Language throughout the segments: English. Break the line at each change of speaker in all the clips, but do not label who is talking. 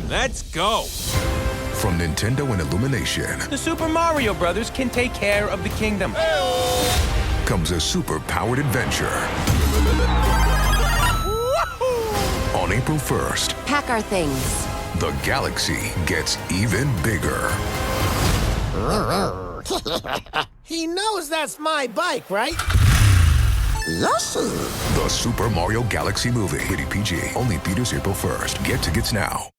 Let's go!
From Nintendo and Illumination.
The Super Mario Brothers can take care of the kingdom.
Comes a super-powered adventure. On April 1st.
Pack our things.
The galaxy gets even bigger.
He knows that's my bike, right?
Yes.
The Super Mario Galaxy movie. Rated PG. Only theaters April 1st. Get tickets now.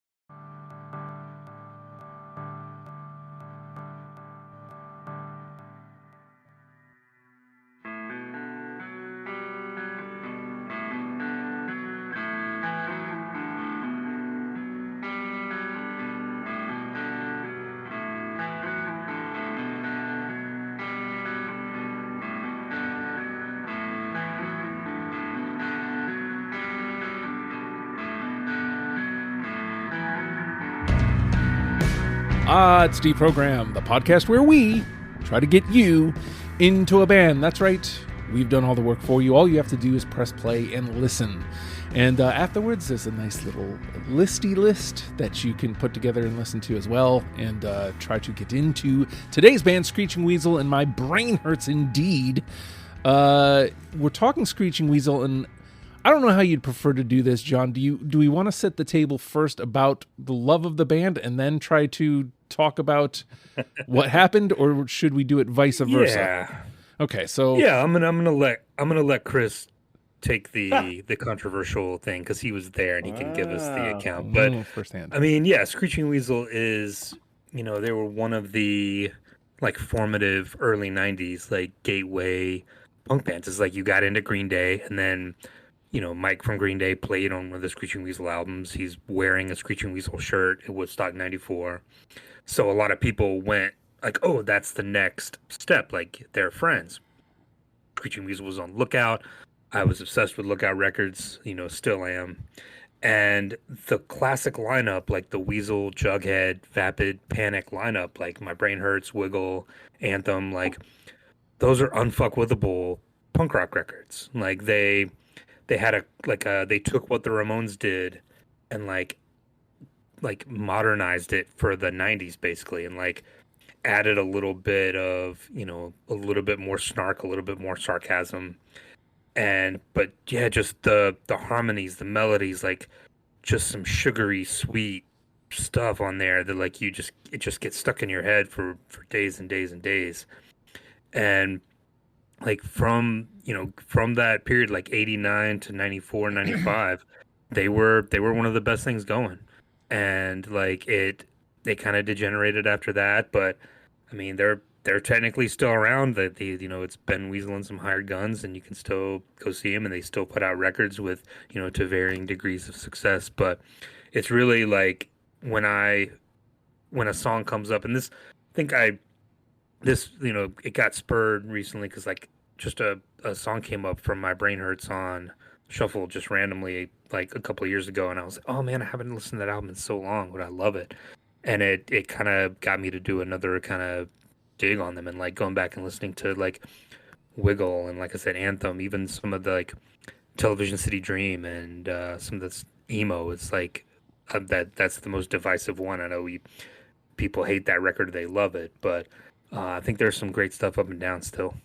It's Deprogram, the podcast where we try to get you into a band. That's right. We've done all the work for you. All you have to do is press play and listen. And afterwards, there's a nice little listy list that you can put together and listen to as well, and try to get into today's band, Screeching Weasel, and my brain hurts indeed. We're talking Screeching Weasel, and I don't know how you'd prefer to do this, John. Do we want to set the table first about the love of the band and then try to talk about what happened, or should we do it vice versa?
Yeah.
Okay, so
yeah, I'm gonna let Chris take the controversial thing because he was there and he can give us the account. But
firsthand.
I mean, yeah, Screeching Weasel is, they were one of the like formative early '90s like gateway punk bands. It's like you got into Green Day and then, Mike from Green Day played on one of the Screeching Weasel albums. He's wearing a Screeching Weasel shirt at Woodstock '94. So a lot of people went like, oh, that's the next step. Like, they're friends. Screeching Weasel was on Lookout. I was obsessed with Lookout Records, still am. And the classic lineup, like the Weasel, Jughead, Vapid, Panic lineup, like My Brain Hurts, Wiggle, Anthem, like those are unfuckwithable punk rock records. Like they had they took what the Ramones did and like modernized it for the 90s basically, and like added a little bit of, a little bit more snark, a little bit more sarcasm. But yeah, just the harmonies, the melodies, like just some sugary sweet stuff on there that like it just gets stuck in your head for days and days and days. And like from that period, like 89 to 94, 95, they were one of the best things going. And like they kind of degenerated after that, but I mean they're technically still around. It's Ben Weasel and some hired guns, and you can still go see them, and they still put out records with to varying degrees of success. But it's really like when a song comes up, and it got spurred recently because like just a song came up from My Brain Hurts on Shuffle just randomly like a couple of years ago, and I was like, oh man, I haven't listened to that album in so long, but I love it. And it kind of got me to do another kind of dig on them, and like going back and listening to like Wiggle and like I said Anthem, even some of the like Television City Dream and some of this emo. It's like that's the most divisive one. I know people hate that record, they love it, but I think there's some great stuff up and down still.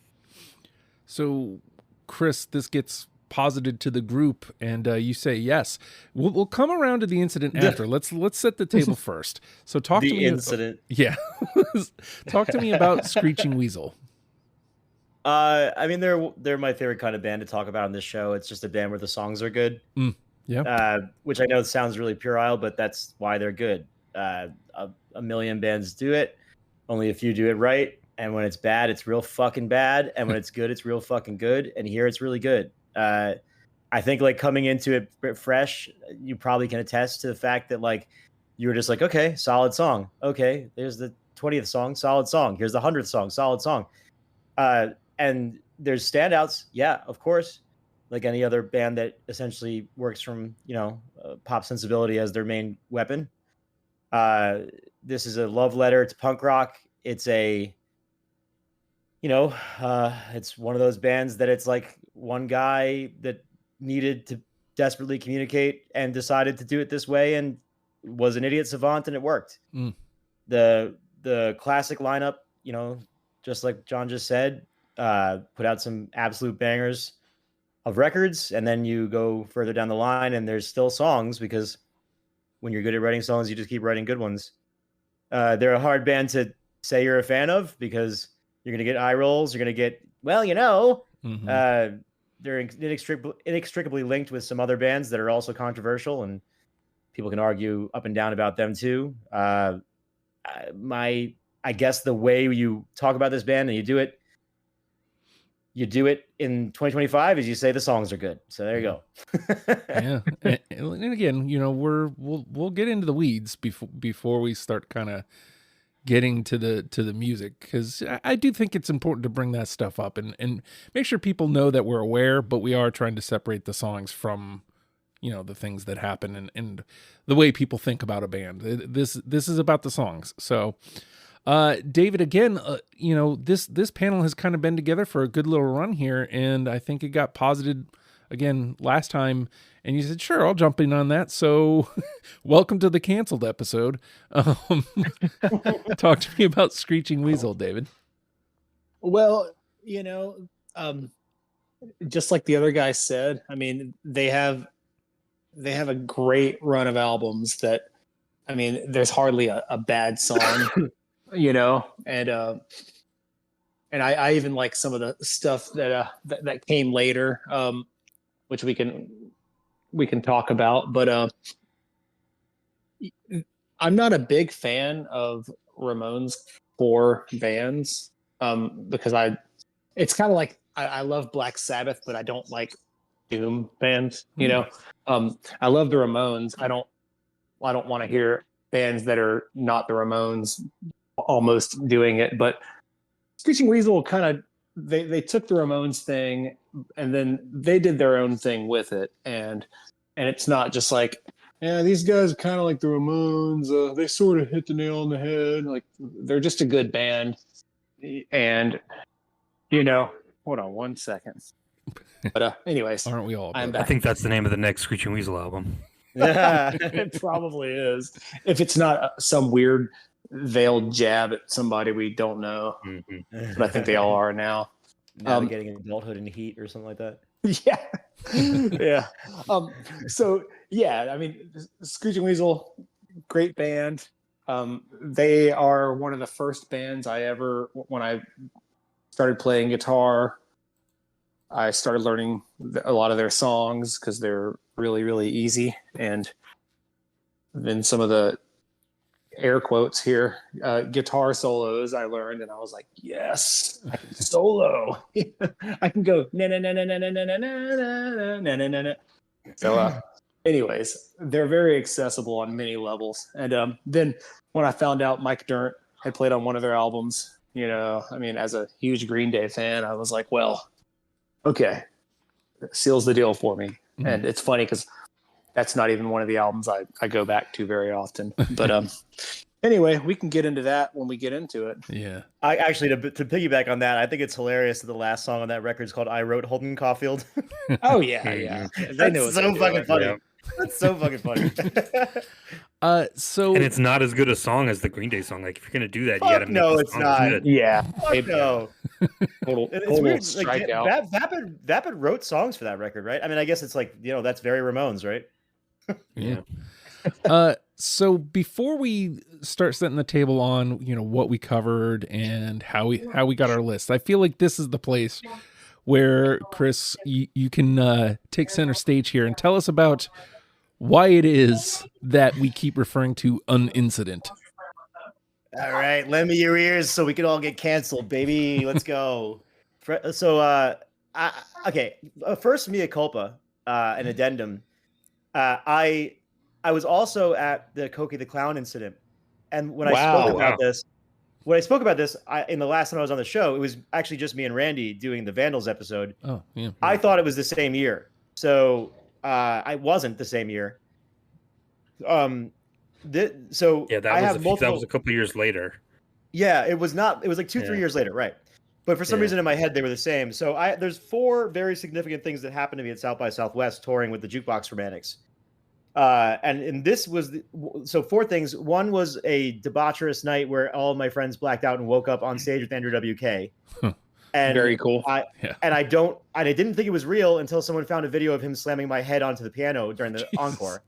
So Chris, this gets posited to the group, and you say yes. We'll come around to the incident after. Let's set the table first. So talk to me.
The incident.
Yeah. Talk to me about Screeching Weasel.
I mean, they're my favorite kind of band to talk about on this show. It's just a band where the songs are good.
Yeah.
Which I know sounds really puerile, but that's why they're good. A million bands do it. Only a few do it right. And when it's bad, it's real fucking bad. And when it's good, it's real fucking good. And here it's really good. I think like coming into it fresh, you probably can attest to the fact that like you were just like, okay, solid song. Okay, there's the 20th song, solid song. Here's the 100th song, solid song. And there's standouts, yeah, of course. Like any other band that essentially works from pop sensibility as their main weapon. This is a love letter to punk rock. It's it's one of those bands that it's like one guy that needed to desperately communicate and decided to do it this way, and was an idiot savant, and it worked.
Mm.
The classic lineup, just like John just said, put out some absolute bangers of records, and then you go further down the line, and there's still songs, because when you're good at writing songs, you just keep writing good ones. They're a hard band to say you're a fan of, because you're going to get eye rolls. You're going to get,
Mm-hmm.
They're inextricably linked with some other bands that are also controversial, and people can argue up and down about them too. I guess the way you talk about this band and you do it in 2025 is you say the songs are good. So there you go.
Yeah. And again, we'll get into the weeds before we start kind of getting to the music, because I do think it's important to bring that stuff up and make sure people know that we're aware, but we are trying to separate the songs from the things that happen and the way people think about a band. This is about the songs. So David, again, this panel has kind of been together for a good little run here, and I think it got posited again last time, and you said, sure, I'll jump in on that. So welcome to the canceled episode. Talk to me about Screeching Weasel, David.
Well, just like the other guy said, I mean, they have a great run of albums that, I mean, there's hardly a bad song, and I even like some of the stuff that came later, which we can talk about, but I'm not a big fan of Ramones for bands, because it's kind of like I love Black Sabbath, but I don't like doom bands. I love the Ramones. I don't want to hear bands that are not the Ramones almost doing it. But Screeching Weasel kind of they took the Ramones thing and then they did their own thing with it, and it's not just like, yeah, these guys are kind of like the Ramones. They sort of hit the nail on the head. Like, they're just a good band. And, hold on one second. But anyways,
aren't we all?
I think that's the name of the next Screeching Weasel album.
Yeah, it probably is. If it's not some weird veiled jab at somebody we don't know, but I think they all are now.
Navigating adulthood in heat or something like that.
Yeah. Yeah. So yeah, I mean, Screeching Weasel, great band. They are one of the first bands when I started playing guitar, I started learning a lot of their songs because they're really, really easy. And then some of the air quotes here, guitar solos I learned, and I was like, yes, I can solo. I can go na na na na na na na na na na na na. So anyways, they're very accessible on many levels. And then when I found out Mike Dirnt had played on one of their albums, I mean, as a huge Green Day fan, I was like, well, okay, seals the deal for me. Mm-hmm. And it's funny because that's not even one of the albums I go back to very often. But anyway, we can get into that when we get into it.
Yeah.
I actually, to piggyback on that, I think it's hilarious that the last song on that record is called I Wrote Holden Caulfield.
Oh, yeah, yeah.
That's so fucking funny. Yeah. That's so fucking funny.
And it's not as good a song as the Green Day song. Like, if you're gonna do that, you gotta make
no,
the
it's
song
not.
good.
Yeah,
no.
Total
weird.
strikeout.
Vapid wrote songs for that record, right? I mean, I guess it's like, that's very Ramones, right?
Yeah. So before we start setting the table on, what we covered and how we got our list, I feel like this is the place where, Chris, you can take center stage here and tell us about why it is that we keep referring to an incident.
All right, lend me your ears so we can all get canceled, baby. Let's go. So, okay. First, mea culpa, an addendum. I was also at the Cokie the Clown incident, and when I spoke about this, in the last time I was on the show, it was actually just me and Randy doing the Vandals episode.
Oh, yeah.
I thought it was the same year, so I wasn't the same year. That
was a couple years later.
Yeah, it was not. It was like 2-3 years later, right? But for some reason in my head they were the same. So there's 4 very significant things that happened to me at South by Southwest touring with the Jukebox Romantics. And this was so 4 things. One was a debaucherous night where all of my friends blacked out and woke up on stage with Andrew WK. And
Very cool.
I didn't think it was real until someone found a video of him slamming my head onto the piano during the encore.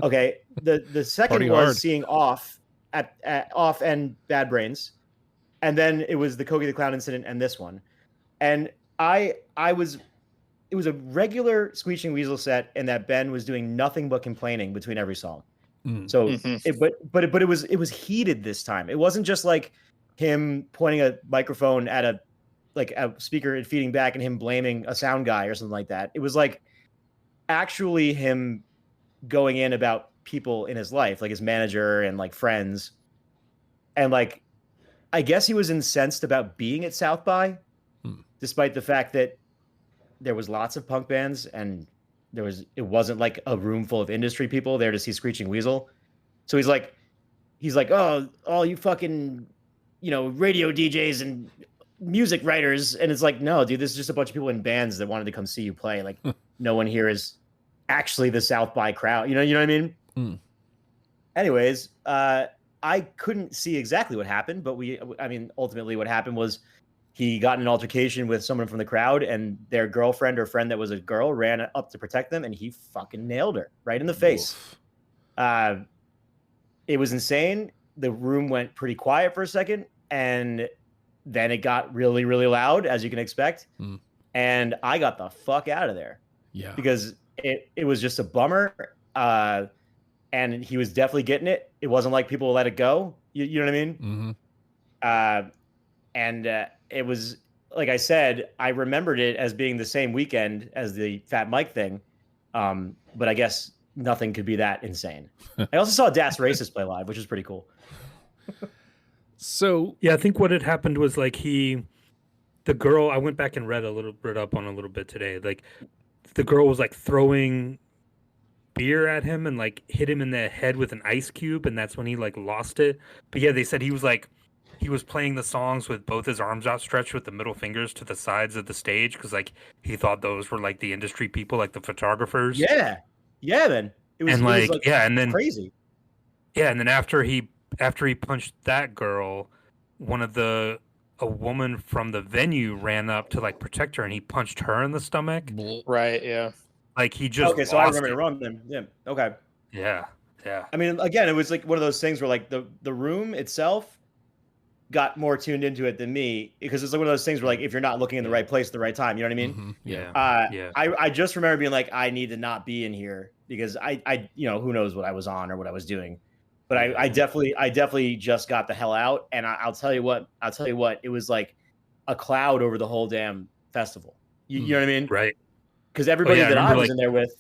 Okay. The second
Party
was
hard.
seeing Off at Off and Bad Brains. And then it was the Kogi the Clown incident and this one. And it was a regular Screeching Weasel set, and that Ben was doing nothing but complaining between every song. So, but it was heated this time. It wasn't just like him pointing a microphone at a speaker and feeding back, and him blaming a sound guy or something like that. It was like actually him going in about people in his life, like his manager and like friends, and like I guess he was incensed about being at South by, despite the fact that there was lots of punk bands and it wasn't like a room full of industry people there to see Screeching Weasel. So he's like, oh, all you fucking, radio DJs and music writers. And it's like, no, dude, this is just a bunch of people in bands that wanted to come see you play. Like no one here is actually the South by crowd. You know what I mean? Anyways, I couldn't see exactly what happened, but ultimately what happened was he got in an altercation with someone from the crowd, and their girlfriend or friend that was a girl ran up to protect them, and he fucking nailed her right in the face. It was insane. The room went pretty quiet for a second, and then it got really, really loud, as you can expect. And I got the fuck out of there.
Yeah. Because
it was just a bummer. And he was definitely getting it. It wasn't like people let it go. You know what I mean? And it was, like I said, I remembered it as being the same weekend as the Fat Mike thing. But I guess nothing could be that insane. I also saw Das Racist play live, which is pretty cool.
So
yeah, I think what had happened was like the girl, I went back and read up on a little bit today. Like the girl was like throwing beer at him and like hit him in the head with an ice cube, and that's when he like lost it. But yeah, they said he was playing the songs with both his arms outstretched with the middle fingers to the sides of the stage because like he thought those were like the industry people, like the photographers.
Yeah, man. It was
and then
crazy.
Yeah, and then after he punched that girl, a woman from the venue ran up to like protect her, and he punched her in the stomach.
Right. Yeah.
Like he just
so I remember it wrong then. Yeah. Okay.
Yeah.
I mean, again, it was like one of those things where like the room itself got more tuned into it than me, because it's like one of those things where like if you're not looking in the right place at the right time, you know what I mean?
Yeah.
I just remember being like, I need to not be in here because I who knows what I was on or what I was doing, but I definitely just got the hell out. And I'll tell you what, it was like a cloud over the whole damn festival. You know what I mean?
Right.
Because everybody that I was
like,
in there with,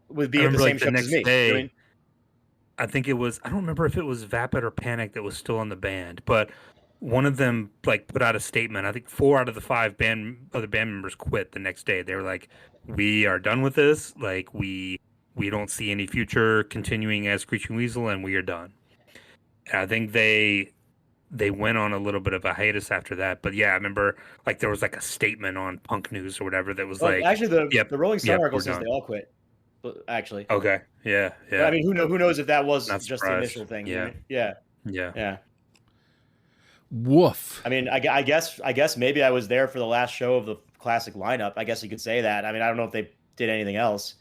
would be at the same show as me.
Day,
you know what I mean?
I think it was, I don't remember if it was Vapid or Panic that was still in the band, but one of them like put out a statement. I think 4 out of the 5 other band members quit the next day. They were like, we are done with this. Like we don't see any future continuing as Screeching Weasel, and we are done. And I think they went on a little bit of a hiatus after that. But yeah, I remember like there was like a statement on Punk News or whatever that was like,
actually the Rolling Stone article says they all quit. Actually.
Okay. Yeah.
But, I mean, who knows if that was
Not
just
surprised.
the initial thing?
Yeah.
Yeah.
woof.
I mean, I guess maybe I was there for the last show of the classic lineup. I guess you could say that. I mean, I don't know if they did anything else.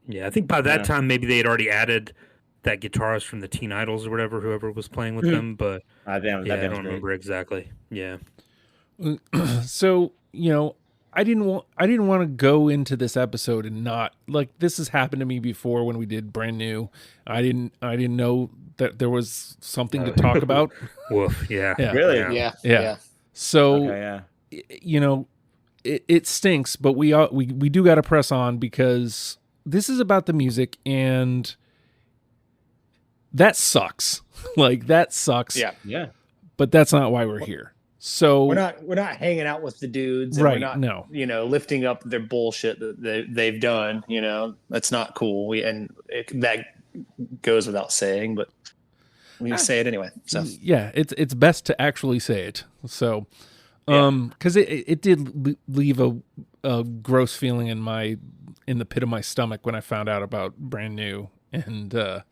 Yeah, I think by that time maybe they had already added that guitarist from the Teen Idols or whoever was playing with them, but
I don't
remember exactly. Yeah.
So, I didn't want to go into this episode and not like this has happened to me before when we did Brand New. I didn't know that there was something to talk about.
Woof. Yeah.
Really?
Yeah.
So, it stinks, but we do got to press on because this is about the music, and that sucks. Like that sucks.
Yeah.
But that's not why we're here. So
we're not hanging out with the dudes, and
right?
We're not, lifting up their bullshit that they've done. That's not cool. That goes without saying, but we say it anyway. So
yeah, it's best to actually say it. So, because it did leave a gross feeling in my in the pit of my stomach when I found out about Brand New, and a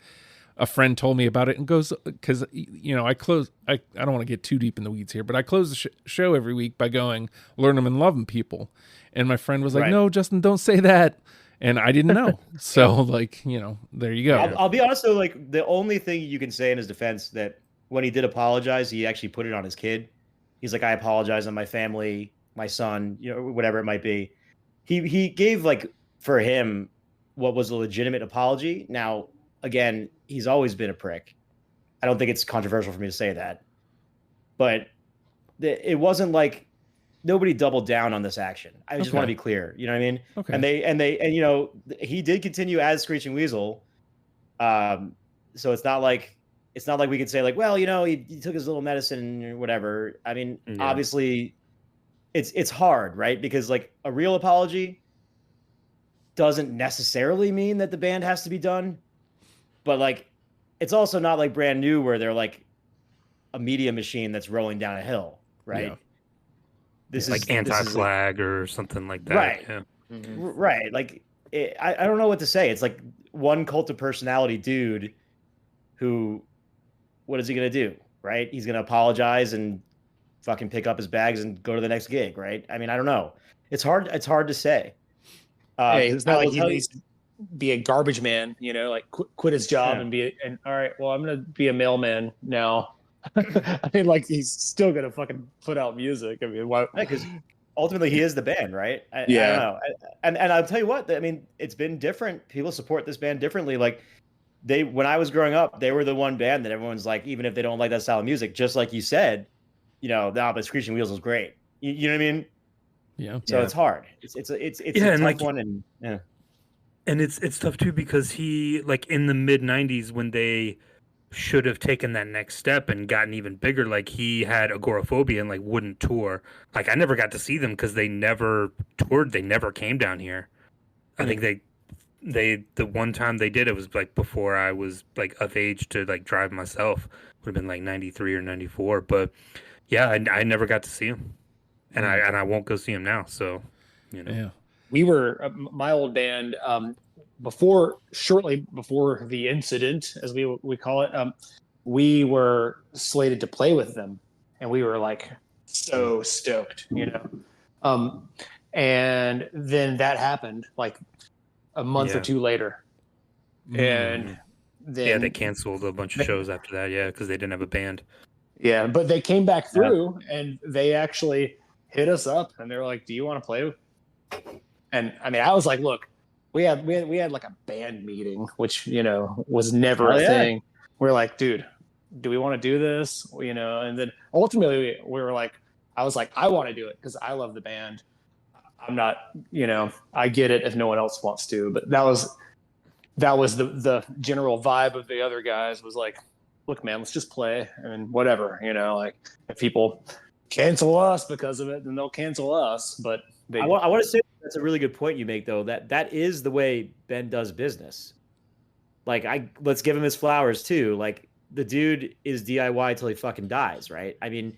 friend told me about it and goes, because I don't want to get too deep in the weeds here, but I close the show every week by going, learn them and love them, people. And my friend was like, no, Justin, don't say that. And I didn't know. So there you go.
I'll be honest though, like the only thing you can say in his defense that when he did apologize, he actually put it on his kid. He's like, I apologize on my family, my son, whatever it might be. He gave, like, for him what was a legitimate apology. Now, again, he's always been a prick. I don't think it's controversial for me to say that. But it wasn't like nobody doubled down on this action. I just want to be clear. You know what I mean? Okay. And he did continue as Screeching Weasel. So it's not like we could say, like, well, he took his little medicine or whatever. I mean, obviously it's hard, right? Because, like, a real apology doesn't necessarily mean that the band has to be done. But, like, it's also not like Brand New where they're like a media machine that's rolling down a hill, right? Yeah.
This is like Anti-Flag or something like that.
Right.
Yeah.
Mm-hmm. Right. Like, I don't know what to say. It's like one cult of personality dude who, what is he going to do? Right. He's going to apologize and fucking pick up his bags and go to the next gig. Right. I mean, I don't know. It's hard to say.
Hey, it's not like he needs to be a garbage man, like quit his job and all right, well, I'm going to be a mailman now. I mean, like, he's still gonna fucking put out music. I mean, why?
Because ultimately he is the band, right? I don't know. And I'll tell you what. I mean, it's been different. People support this band differently. Like, when I was growing up, they were the one band that everyone's like, even if they don't like that style of music, just like you said, but Screeching Weasel is great. You know what I mean?
Yeah.
So it's hard. It's a tough one, and
And it's tough too because he, like, in the mid '90s when they should have taken that next step and gotten even bigger, like, he had agoraphobia and, like, wouldn't tour. Like, I never got to see them because they never toured. They never came down here. I think they the one time they did, it was like before I was, like, of age to, like, drive myself. Would have been like 93 or 94. But yeah, I never got to see him, and I won't go see him now. So
yeah,
we were my old band. Shortly before the incident, as we call it, we were slated to play with them, and we were, like, so stoked, and then that happened, like, a month or two later, and then
they canceled a bunch of shows after that, because they didn't have a band.
Yeah, but they came back through, and they actually hit us up, and they were like, "Do you want to play?" And I mean, I was like, "Look." We had like a band meeting, which, was never a thing. We're like, dude, do we want to do this? And then ultimately we were like, I was like, I want to do it because I love the band. I'm not, I get it if no one else wants to, but that was the general vibe of the other guys was like, look, man, let's just play and whatever, like, if people cancel us because of it, then they'll cancel us. But
I want to say that's a really good point you make, though. That is the way Ben does business. Like, let's give him his flowers too. Like, the dude is DIY till he fucking dies, right? I mean,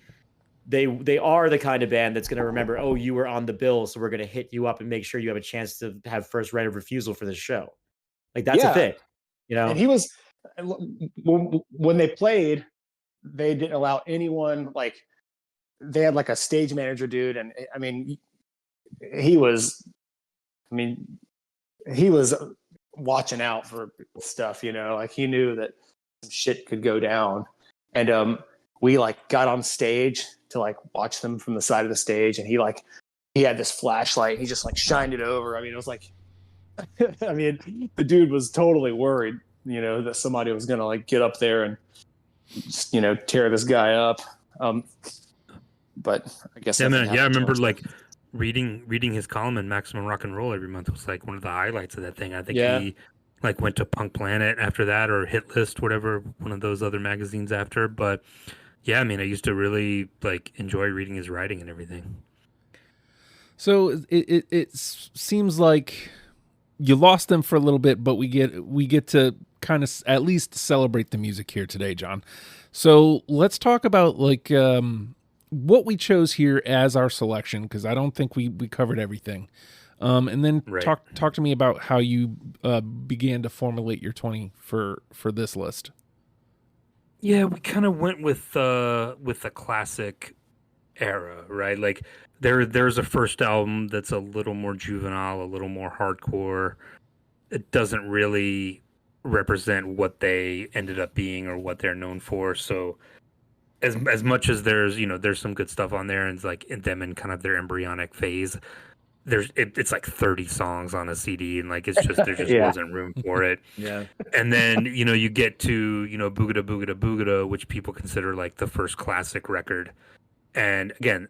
they are the kind of band that's going to remember, oh, you were on the bill, so we're going to hit you up and make sure you have a chance to have first right of refusal for this show. Like, that's a thing,
And he was, when they played, they didn't allow anyone, like, they had like a stage manager dude, and I mean, he was watching out for stuff, like, he knew that some shit could go down. And we, like, got on stage to, like, watch them from the side of the stage, and he had this flashlight, he just, like, shined it over. I mean, it was like I mean, the dude was totally worried, that somebody was gonna, like, get up there and just, tear this guy up. But I guess
I remember, like, reading his column in Maximum Rock and Roll every month was, like, one of the highlights of that thing. I think he, like, went to Punk Planet after that, or Hit List, whatever, one of those other magazines after. But yeah, I mean, I used to really, like, enjoy reading his writing and everything.
So it seems like you lost them for a little bit, but we get to kind of at least celebrate the music here today, John. So let's talk about, like, what we chose here as our selection, because I don't think we covered everything. And then
Right.
talk to me about how you began to formulate your 20 for this list.
Yeah, we kind of went with the classic era, right? Like there's a first album that's a little more juvenile, a little more hardcore. It doesn't really represent what they ended up being or what they're known for. So as much as there's some good stuff on there, and it's like in them in kind of their embryonic phase, it's like 30 songs on a CD, and like it's just there just
Yeah.
wasn't room for it.
Yeah.
And then you get to Boogada Boogada Boogada, which people consider like the first classic record. And again,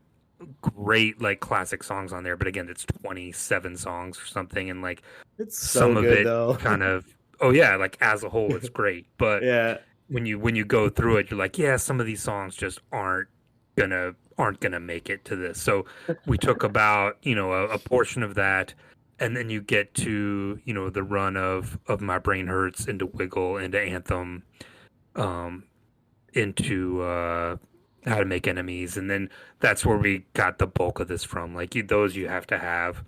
great like classic songs on there, but again, it's 27 songs or something, and like
It's so
some of
good
it
though.
kind of oh yeah, like as a whole, it's great. But
Yeah.
when you go through it, you're like, yeah, some of these songs just aren't gonna make it to this. So we took about a portion of that, and then you get to the run of My Brain Hurts, into Wiggle, into Anthem, into How to Make Enemies, and then that's where we got the bulk of this from. Like those you have to have,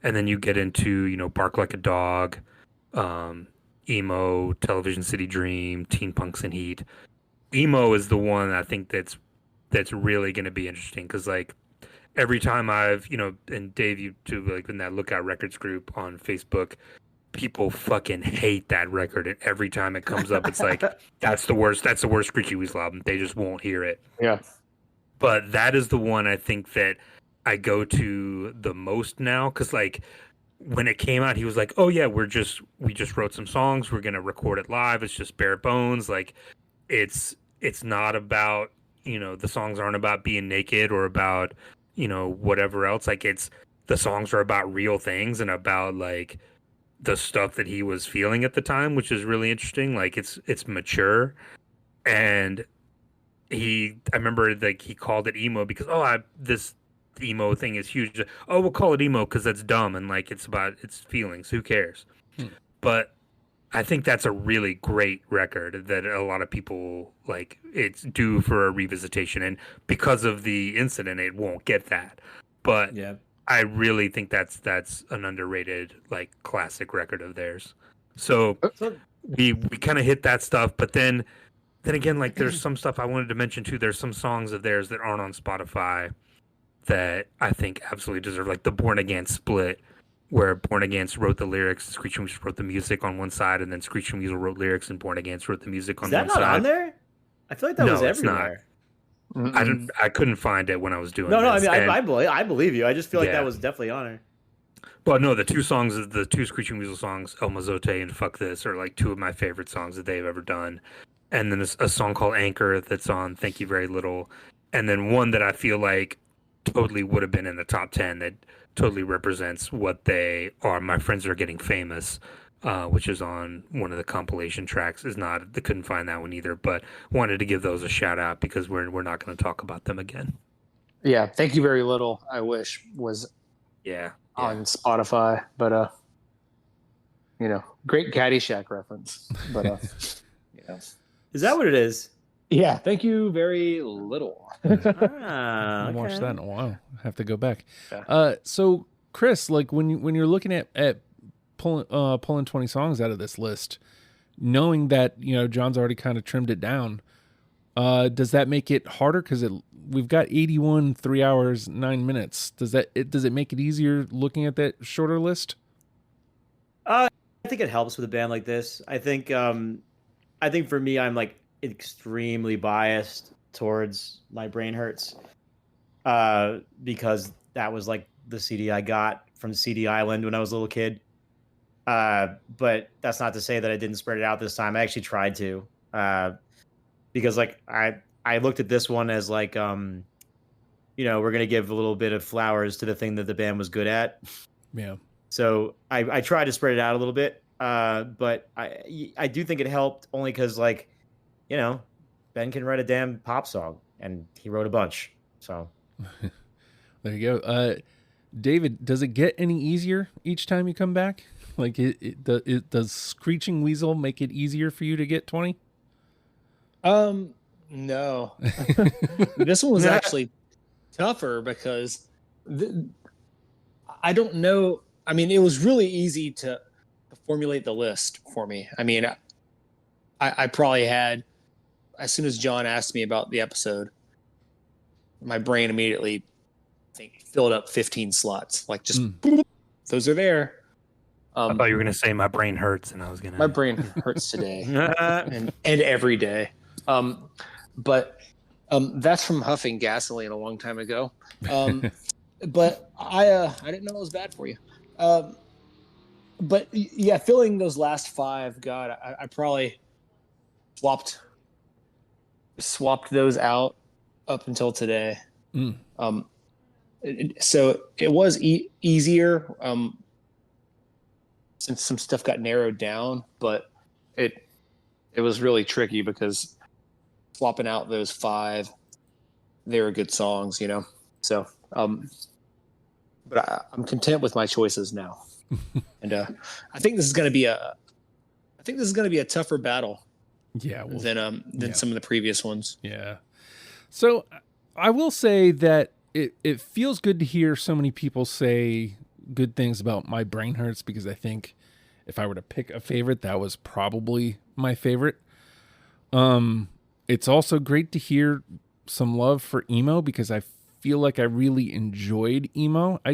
and then you get into Bark Like a Dog, Emo, Television City Dream, Teen Punks and Heat. Emo is the one I think that's really going to be interesting, because like every time I've and Dave, you too, like in that Lookout Records group on Facebook, people fucking hate that record, and every time it comes up, it's like that's the worst Screeching Weasel album. They just won't hear it.
Yeah.
But that is the one I think that I go to the most now, because like when it came out, he was like, oh yeah, we just wrote some songs, we're gonna record it live, it's just bare bones, like it's not about the songs aren't about being naked or about whatever else. Like the songs are about real things and about like the stuff that he was feeling at the time, which is really interesting. Like it's mature. And I remember like he called it emo because this emo thing is huge. Oh, we'll call it emo because that's dumb, and like it's about its feelings, who cares? But I think that's a really great record that a lot of people like. It's due for a revisitation, and because of the incident, it won't get that. But
Yeah.
I really think that's an underrated like classic record of theirs. So we kind of hit that stuff, but then again, like there's some stuff I wanted to mention too. There's some songs of theirs that aren't on Spotify that I think absolutely deserve, like the Born Again split, where Born Against wrote the lyrics, Screeching Weasel wrote the music on one side, and then Screeching Weasel wrote lyrics and Born Against wrote the music on
Is that
one
not
side.
on there? I feel like that was
No, it's not.
everywhere.
I couldn't find it when I was doing
No, I
this.
mean,
and-
I believe you. I just feel like
Yeah.
that was definitely on there.
Well, no, the two Screeching Weasel songs, El Mazote and Fuck This, are like two of my favorite songs that they've ever done. And then there's a song called Anchor that's on Thank You Very Little. And then one that I feel like totally would have been in the top 10 that totally represents what they are. My Friends Are Getting Famous, which is on one of the compilation tracks. I couldn't find that one either, but wanted to give those a shout out because we're not going to talk about them again.
Yeah. Thank You Very Little, I wish was
Yeah.
on Spotify, but great Caddyshack reference. But
Is that what it is?
yeah, Thank You Very Little.
Ah,
I haven't watched
okay.
that in a while. I have to go back.
Yeah.
So Chris, like when you're looking at pulling 20 songs out of this list, knowing that John's already kind of trimmed it down, does that make it harder? Because we've got 81 3 hours 9 minutes. Does it make it easier looking at that shorter list?
I think it helps with a band like this. I think for me, I'm like extremely biased towards My Brain Hurts, because that was like the CD I got from CD Island when I was a little kid. But that's not to say that I didn't spread it out this time. I actually tried to, because like I looked at this one as like, we're going to give a little bit of flowers to the thing that the band was good at.
Yeah.
So I tried to spread it out a little bit, but I do think it helped only because like, Ben can write a damn pop song, and he wrote a bunch. So
There you go. David, does it get any easier each time you come back? Like, does Screeching Weasel make it easier for you to get 20?
No. This one was actually tougher because I don't know. I mean, it was really easy to formulate the list for me. I mean, I probably had, as soon as John asked me about the episode, my brain immediately filled up 15 slots. Like just those are there.
I thought you were gonna say my brain hurts, and I was gonna.
My brain hurts today and every day. But that's from huffing gasoline a long time ago. But I didn't know it was bad for you. But yeah, filling those last 5, God, I probably swapped those out up until today. So it was easier since some stuff got narrowed down, but it was really tricky because swapping out those 5, they were good songs, you know. So, but I'm content with my choices now, and I think this is going to be a tougher battle.
Yeah,
than some of the previous ones.
Yeah. So I will say that it feels good to hear so many people say good things about My Brain Hurts, because I think if I were to pick a favorite, that was probably my favorite. It's also great to hear some love for emo, because I feel like I really enjoyed emo. I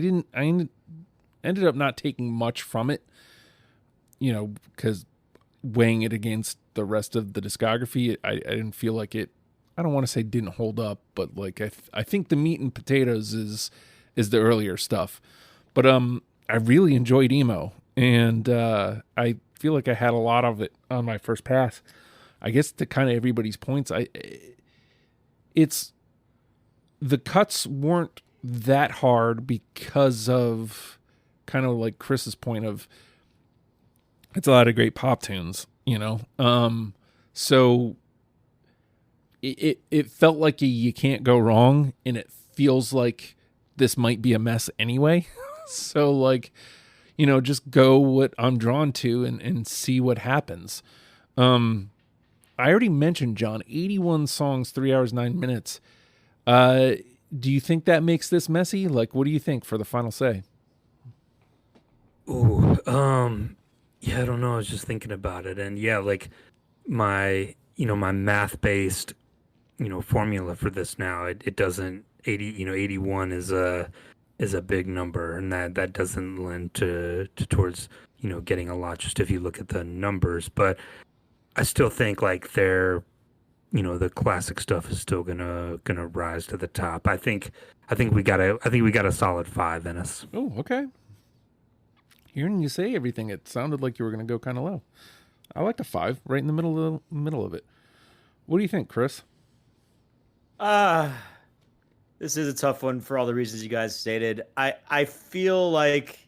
ended up not taking much from it, you know, because weighing it against the rest of the discography, I didn't feel like it, I don't want to say didn't hold up, but like I think the meat and potatoes is the earlier stuff. But I really enjoyed emo, and I feel like I had a lot of it on my first pass. I guess to kind of everybody's points, it's the cuts weren't that hard because of kind of like Chris's point of it's a lot of great pop tunes, you know. So it felt like you can't go wrong, and it feels like this might be a mess anyway. So like, you know, just go what I'm drawn to and see what happens. I already mentioned, John, 81 songs, 3 hours, 9 minutes. Do you think that makes this messy? Like, what do you think for the final say?
Ooh, yeah, I don't know. I was just thinking about it, and yeah, like my math-based, formula for this now, it doesn't 81 is a big number, and that doesn't lend to towards, getting a lot just if you look at the numbers, but I still think like the classic stuff is still gonna rise to the top. I think we got a solid 5 in us.
Oh, okay. Hearing you say everything, it sounded like you were gonna go kind of low. I like a 5, right in the middle of it. What do you think, Chris?
This is a tough one for all the reasons you guys stated. I feel like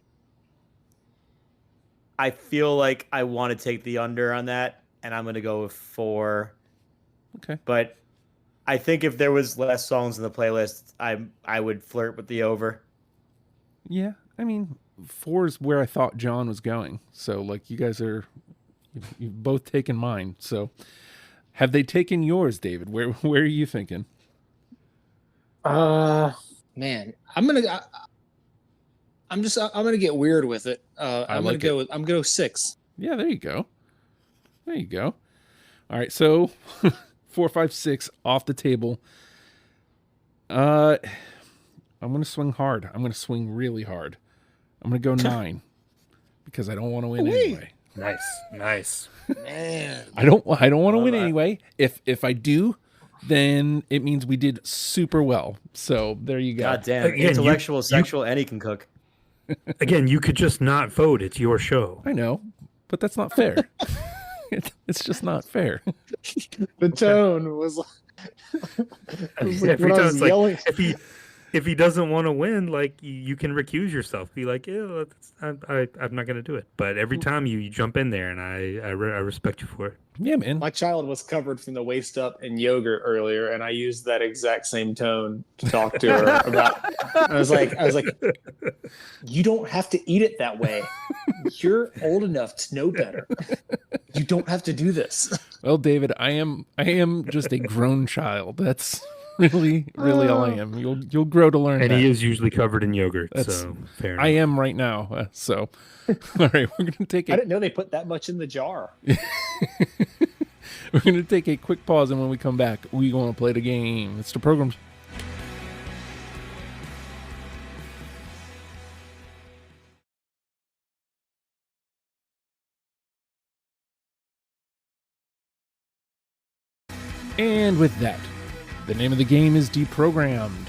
I want to take the under on that, and I'm going to go with 4.
Okay.
But I think if there was less songs in the playlist, I would flirt with the over.
Yeah, I mean, 4 is where I thought John was going. So, like, you guys you've both taken mine. So, have they taken yours, David? Where are you thinking?
Man, I'm gonna get weird with it. I'm gonna go 6.
Yeah, there you go. All right, so 4, 5, 6 off the table. I'm gonna swing hard. I'm gonna swing really hard. I'm gonna go 9 because I don't want to win anyway.
Nice.
Man,
I don't want to win anyway. If I do, then it means we did super well. So there you go.
God damn.
Again,
intellectual, sexual, and he can cook.
Again, you could just not vote. It's your show.
I know, but that's not fair. It's just not fair.
The tone was
Every time it's like, if he doesn't want to win, like you can recuse yourself. Be like, yeah, I'm not going to do it. But every time you jump in there, and I respect you for it.
Yeah, man.
My child was covered from the waist up in yogurt earlier, and I used that exact same tone to talk to her about. I was like, you don't have to eat it that way. You're old enough to know better. You don't have to do this.
Well, David, I am just a grown child. That's really, really all I am. You'll grow to learn
And
that.
he is usually covered in yogurt,
That's-
so fair enough.
I am right now. So, all right, we're gonna take
I
a
didn't know they put that much in the jar.
we're gonna take a quick pause, and when we come back, we're gonna play the game. It's the program. And with that, the name of the game is Deprogrammed.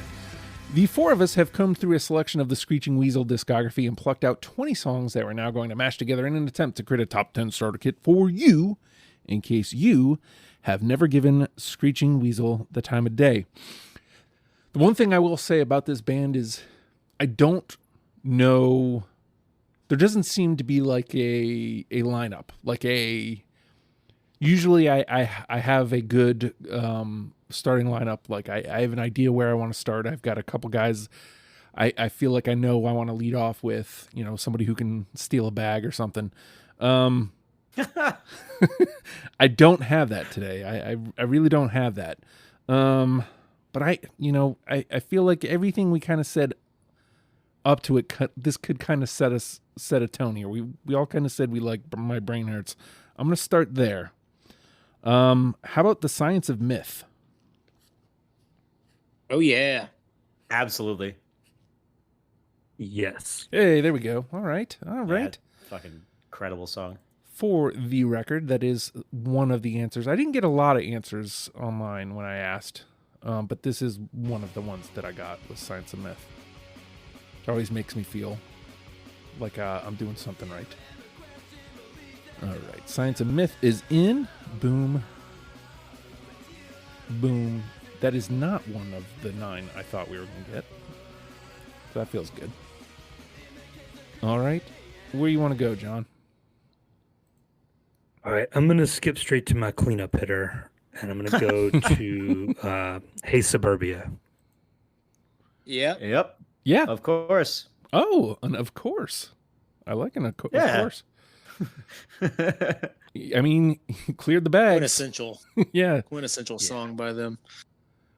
The four of us have combed through a selection of the Screeching Weasel discography and plucked out 20 songs that we're now going to mash together in an attempt to create a top 10 starter kit for you, in case you have never given Screeching Weasel the time of day. The one thing I will say about this band is I don't know. There doesn't seem to be like a lineup, like a. Usually I have a good starting lineup. Like I have an idea where I want to start. I've got a couple guys I feel like I know I want to lead off with, somebody who can steal a bag or something. I don't have that today. I really don't have that. But I feel like everything we kind of said up to it, this could kind of set a tone here. We all kind of said we like My Brain Hurts. I'm going to start there. How about The Science of Myth?
Oh yeah.
Absolutely.
Yes.
Hey, there we go. All right.
Yeah, fucking incredible song.
For the record, that is one of the answers. I didn't get a lot of answers online when I asked, but this is one of the ones that I got was Science of Myth. It always makes me feel like I'm doing something right. All right. Science of Myth is in. Boom. Boom. That is not one of the 9 I thought we were going to get. So that feels good. All right. Where do you want to go, John?
All right. I'm going to skip straight to my cleanup hitter, and I'm going to go to Hey Suburbia.
Yep.
Yep.
Yeah.
Of course.
Oh, and of course. I like of
Yeah.
course. I mean, cleared the bags.
Quintessential,
Yeah.
quintessential song by them.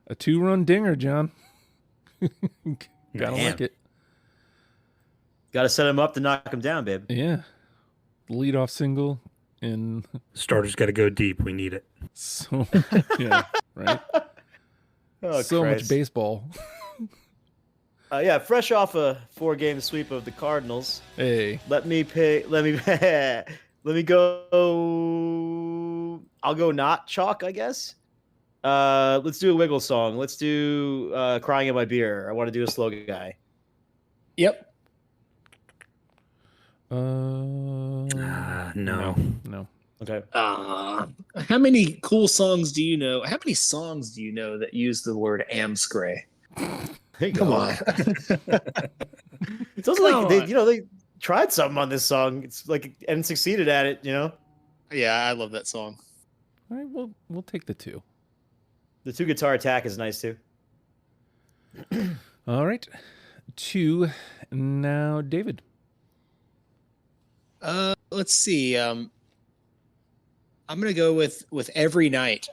A 2-run dinger, John. Gotta
Man.
like it.
Got to set him up to knock him down, babe.
Yeah. Lead-off single in
Starter's got to go deep. We need it.
so yeah, right?
Oh,
So much
Christ.
baseball.
Yeah, fresh off a 4-game sweep of the Cardinals.
Hey.
Let me go. I'll go not chalk, I guess. Let's do a Wiggle song. Let's do Crying in My Beer. I want to do a slow guy.
Yep.
No.
No.
Okay.
How many cool songs do you know? How many songs do you know that use the word amscray? Come on.
It sounds like they tried something on this song. It's like and succeeded at it,
Yeah, I love that song.
All right, we'll take the 2.
The 2 guitar attack is nice too.
All right. 2 now, David.
Let's see. I'm gonna go with Every Night.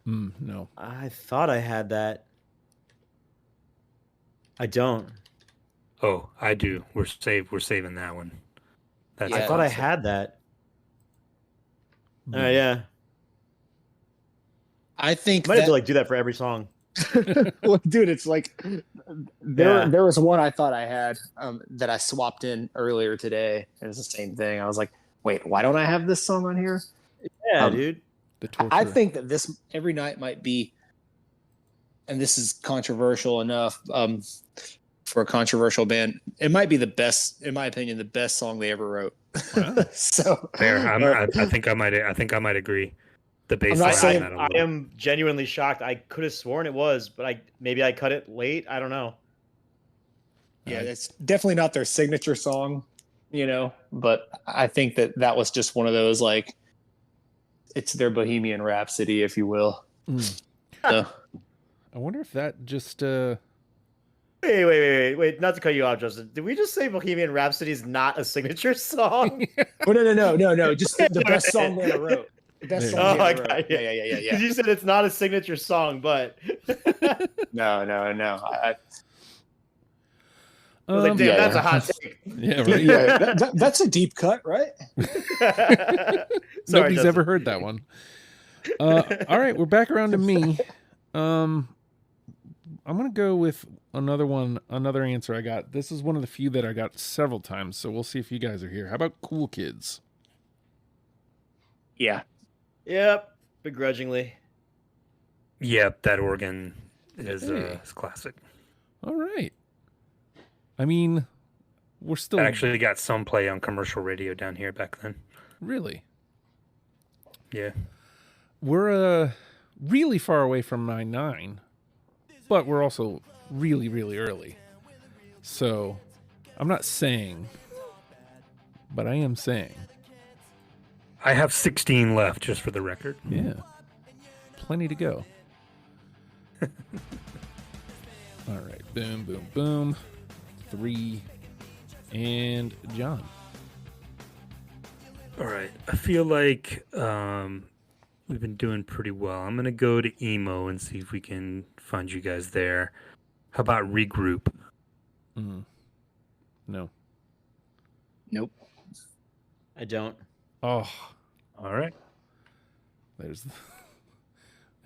No.
I thought I had that. I don't.
Oh, I do. We're saving that one. That's
I
Yeah.
thought I had that. Yeah.
I think
Might have
that,
to like do that for every song.
Well, dude, it's like
Yeah.
there was one I thought I had that I swapped in earlier today. And it's the same thing. I was like, wait, why don't I have this song on here?
Yeah,
Um,
dude.
The torture.
I think that this Every Night might be, and this is controversial enough for a controversial band. It might be the best, in my opinion, the best song they ever wrote.
Wow.
So
fair. I think I might agree. The bass
I'm not
line
saying-
on that a
I
little.
am genuinely shocked. I could have sworn it was, but maybe I cut it late. I don't know.
yeah, it's definitely not their signature song, but I think that was just one of those, like, it's their Bohemian Rhapsody, if you will.
Mm.
So,
I wonder if that just
Wait! Not to cut you off, Justin. Did we just say Bohemian Rhapsody is not a signature song?
oh, no. Just the best song they ever wrote. Best
There
song
Oh,
he
I
ever wrote.
got
Yeah,
you.
yeah, yeah, yeah,
Because
yeah.
you said it's not a signature song, but
No. I
was like, damn,
yeah,
that's
yeah.
a hot take.
Yeah, right.
yeah, that's a deep cut, right?
Sorry,
Nobody's
Justin.
ever heard that one. All right, we're back around to me. I'm gonna go with another answer I got. This is one of the few that I got several times, so we'll see if you guys are here. How about Cool Kids?
Yeah.
Yep, begrudgingly.
Yep, that organ is
Hey.
is classic.
All right. I mean, we're still
I actually got some play on commercial radio down here back then.
really.
Yeah.
We're really far away from 9-9, but we're also really, really early. So I'm not saying, but I am saying.
I have 16 left, just for the record.
Yeah. Plenty to go. All right. Boom, boom, boom. 3. And John.
All right. I feel like we've been doing pretty well. I'm going to go to emo and see if we can find you guys there. How about Regroup?
No.
Nope.
I don't.
Oh,
All right.
there's.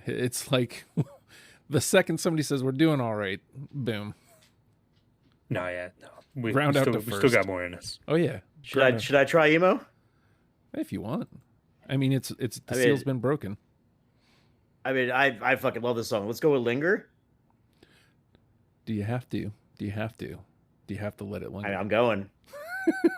It's like the second somebody says we're doing all right, boom.
No, yeah, no. We
Round out
still,
to
we still
first.
got more in us.
Oh yeah.
Should I try emo?
If you want. I mean, the
I mean-
seal's been broken.
I mean, I fucking love this song. Let's go with Linger.
Do you have to? Do you have to? Do you have to let it linger?
I'm going.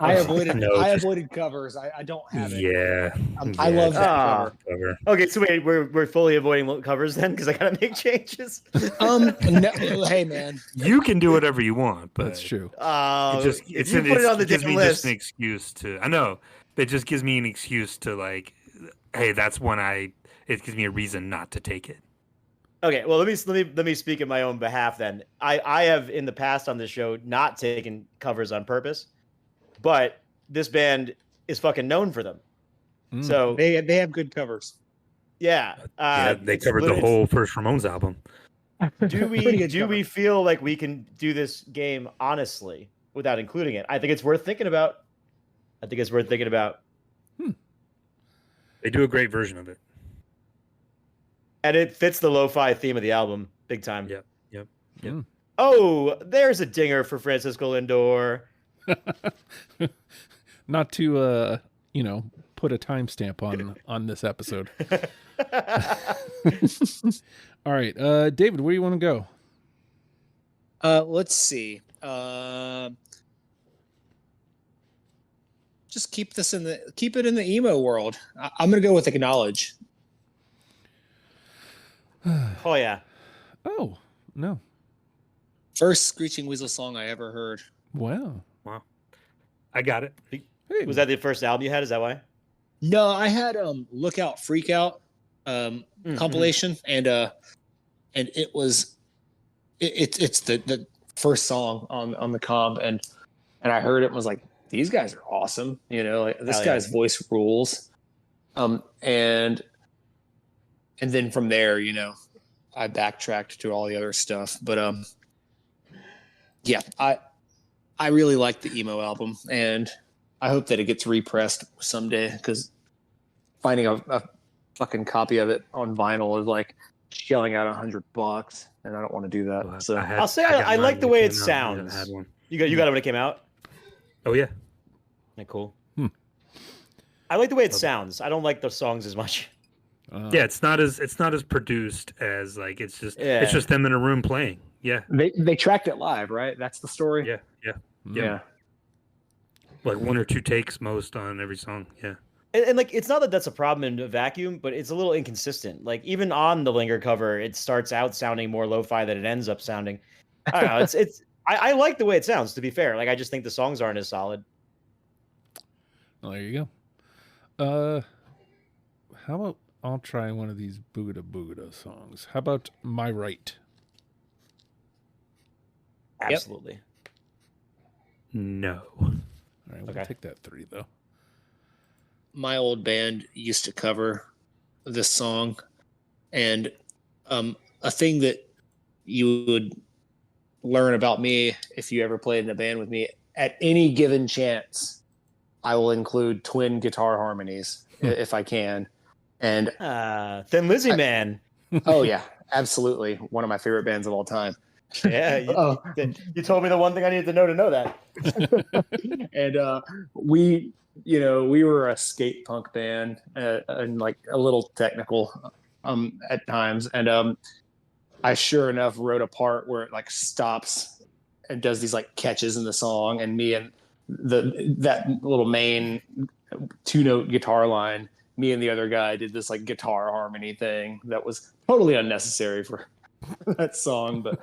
I avoided
No,
I
just-
avoided covers. I don't have it.
Yeah.
I love that
Ah.
cover.
Cover.
Okay, so wait, we're fully avoiding covers then because I gotta make changes.
No, hey man.
You can do whatever you want, but
That's true.
If you put it on the
gives
damn
me
list.
just an excuse to. I know it just gives me an excuse to like, hey, that's when it gives me a reason not to take it.
Okay, well let me speak in my own behalf then. I have in the past on this show not taken covers on purpose, but this band is fucking known for them.
Mm.
So
They have good covers.
yeah,
Yeah, they
it's
covered the
literally-
whole first Ramones album.
Do
Pretty
we
good
do
cover.
we feel like we can do this game honestly without including it? I think it's worth thinking about.
They do a great version of it.
And it fits the lo-fi theme of the album big time.
Yep.
Oh, there's a dinger for Francisco Lindor.
Not to put a timestamp on this episode. All right, David, where do you want to go?
Let's see. Just keep it in the emo world. I'm gonna go with Acknowledge.
Oh yeah.
Oh no!
First Screeching Weasel song I ever heard.
Wow.
I got it.
Hey,
Was that the first album you had? Is that why?
No, I had Lookout Freak Out compilation, and it was it's the first song on the comp, and I heard it and was like, these guys are awesome, like this
Hell yeah.
guy's voice rules, and then from there, I backtracked to all the other stuff, but yeah, I really like the emo album, and I hope that it gets repressed someday, because finding a fucking copy of it on vinyl is like shelling out $100, and I don't want to do that. So
I'll say
got
I
mine
like the
when
way
came
it
out. I
sounds.
had one.
You got it when it came out?
Oh yeah.
Yeah, cool.
Hmm.
I like the way it sounds. I don't like the songs as much.
Yeah, it's not as produced as like it's just
Yeah.
them in a room playing. Yeah.
they tracked it live, right? That's the story.
Yeah.
Yeah.
Like one or two takes most on every song. Yeah.
And like, it's not that that's a problem in a vacuum, but it's a little inconsistent. Like even on the Linger cover, it starts out sounding more lo-fi than it ends up sounding. I don't know. I like the way it sounds, to be fair. Like, I just think the songs aren't as solid.
Well, there you go. How about I'll try one of these Boogada Boogada songs. How about My Right?
Absolutely.
No.
All right, we'll
Okay.
take that 3 though.
My old band used to cover
this song, and a thing that you would learn about me if you ever played in a band with me. At any given chance, I will include twin guitar harmonies if I can. And
Thin Lizzy Man.
oh yeah, absolutely, one of my favorite bands of all time.
Yeah, you told me the one thing I needed to know that.
And we were a skate punk band and like a little technical at times, and I sure enough wrote a part where it like stops and does these like catches in the song, and me and that little main 2-note guitar line, me and the other guy did this like guitar harmony thing that was totally unnecessary for that song, but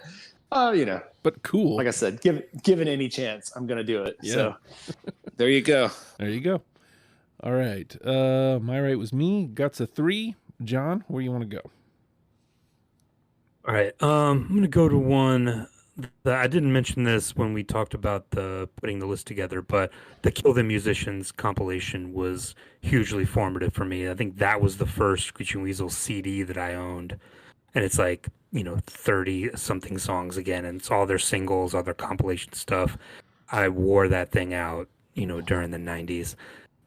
But cool.
like I said, given any chance, I'm gonna do it.
Yeah.
So there you go.
There you go. All right. My right was me. Guts a 3. John, where you want to go?
All right. I'm going to go to one that I didn't mention this when we talked about putting the list together, but the Kill the Musicians compilation was hugely formative for me. I think that was the first Screeching Weasel CD that I owned. And it's like, 30 something songs again, and it's all their singles, all their compilation stuff. I wore that thing out, during the 90s.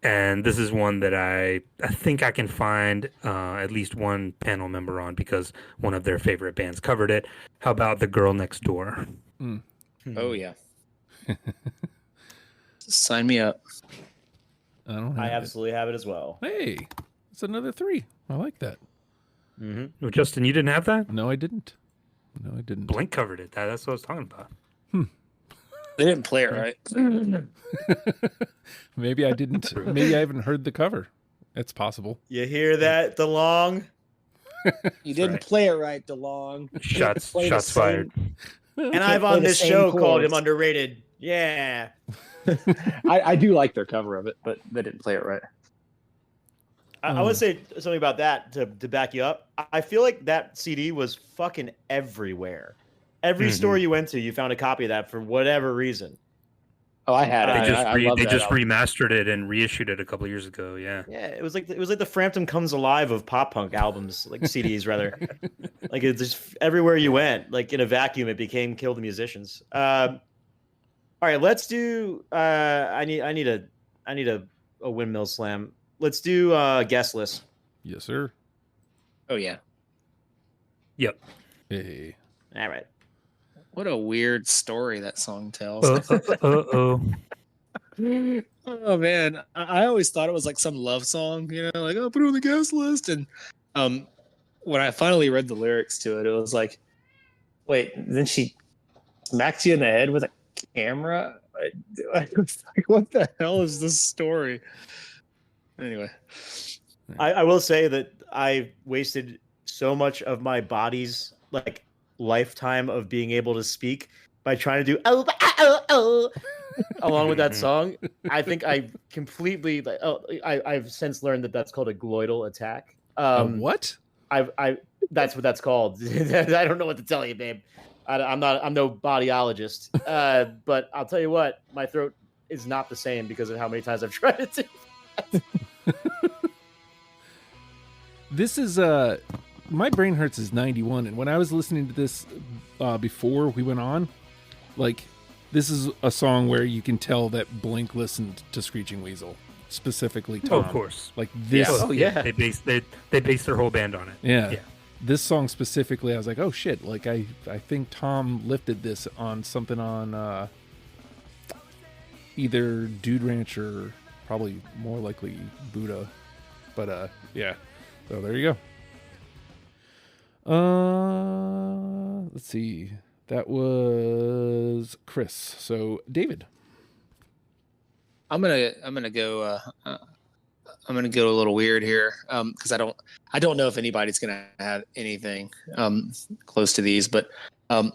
And this is one that I think I can find at least one panel member on because one of their favorite bands covered it. How about The Girl Next Door?
Oh yeah. Sign me up.
I absolutely have it as well.
Hey, it's another 3. I like that.
Oh, Justin, you didn't have that?
No, I didn't.
Blink covered it. That's what I was talking about.
They didn't play it right.
Maybe I didn't. Maybe I haven't heard the cover. It's possible.
You hear that, DeLong?
You didn't play it right, DeLong.
Shots
Play
fired.
And I've on this show called him underrated. Yeah.
I do like their cover of it, but they didn't play it right.
I want to say something about that to back you up. I feel like that CD was fucking everywhere. Every store you went to, you found a copy of that for whatever reason.
Oh, I had it.
They just remastered it and reissued it a couple years ago. Yeah.
Yeah, it was like the Frampton Comes Alive of pop punk albums, like CDs rather. Like it's just everywhere you went, like in a vacuum, it became Kill the Musicians. All right, let's do. I need a windmill slam. Let's do guest list.
Yes, sir.
Oh yeah.
Yep.
Hey.
All right.
What a weird story that song tells.
Oh.
Oh man, I always thought it was like some love song, like put it on the guest list. And when I finally read the lyrics to it, it was like, wait, then she smacks you in the head with a camera. I was like, what the hell is this story? Anyway,
I will say that I wasted so much of my body's like lifetime of being able to speak by trying to do along with that song. I think I completely I've since learned that that's called a gloidal attack.
What?
I that's what that's called. I don't know what to tell you, babe. I'm no bodyologist, but I'll tell you what, my throat is not the same because of how many times I've tried it.
This is My Brain Hurts is 91, and when I was listening to this before we went on, like, this is a song where you can tell that Blink listened to Screeching Weasel, specifically Tom.
Oh, of course.
Like this.
Yeah. Oh yeah. They based their whole band on it.
Yeah. This song specifically, I was like, oh shit! Like I think Tom lifted this on something on either Dude Ranch or probably more likely Buddha, but yeah. So there you go. Let's see. That was Chris. So David.
I'm gonna go a little weird here because I don't know if anybody's gonna have anything close to these, but I'm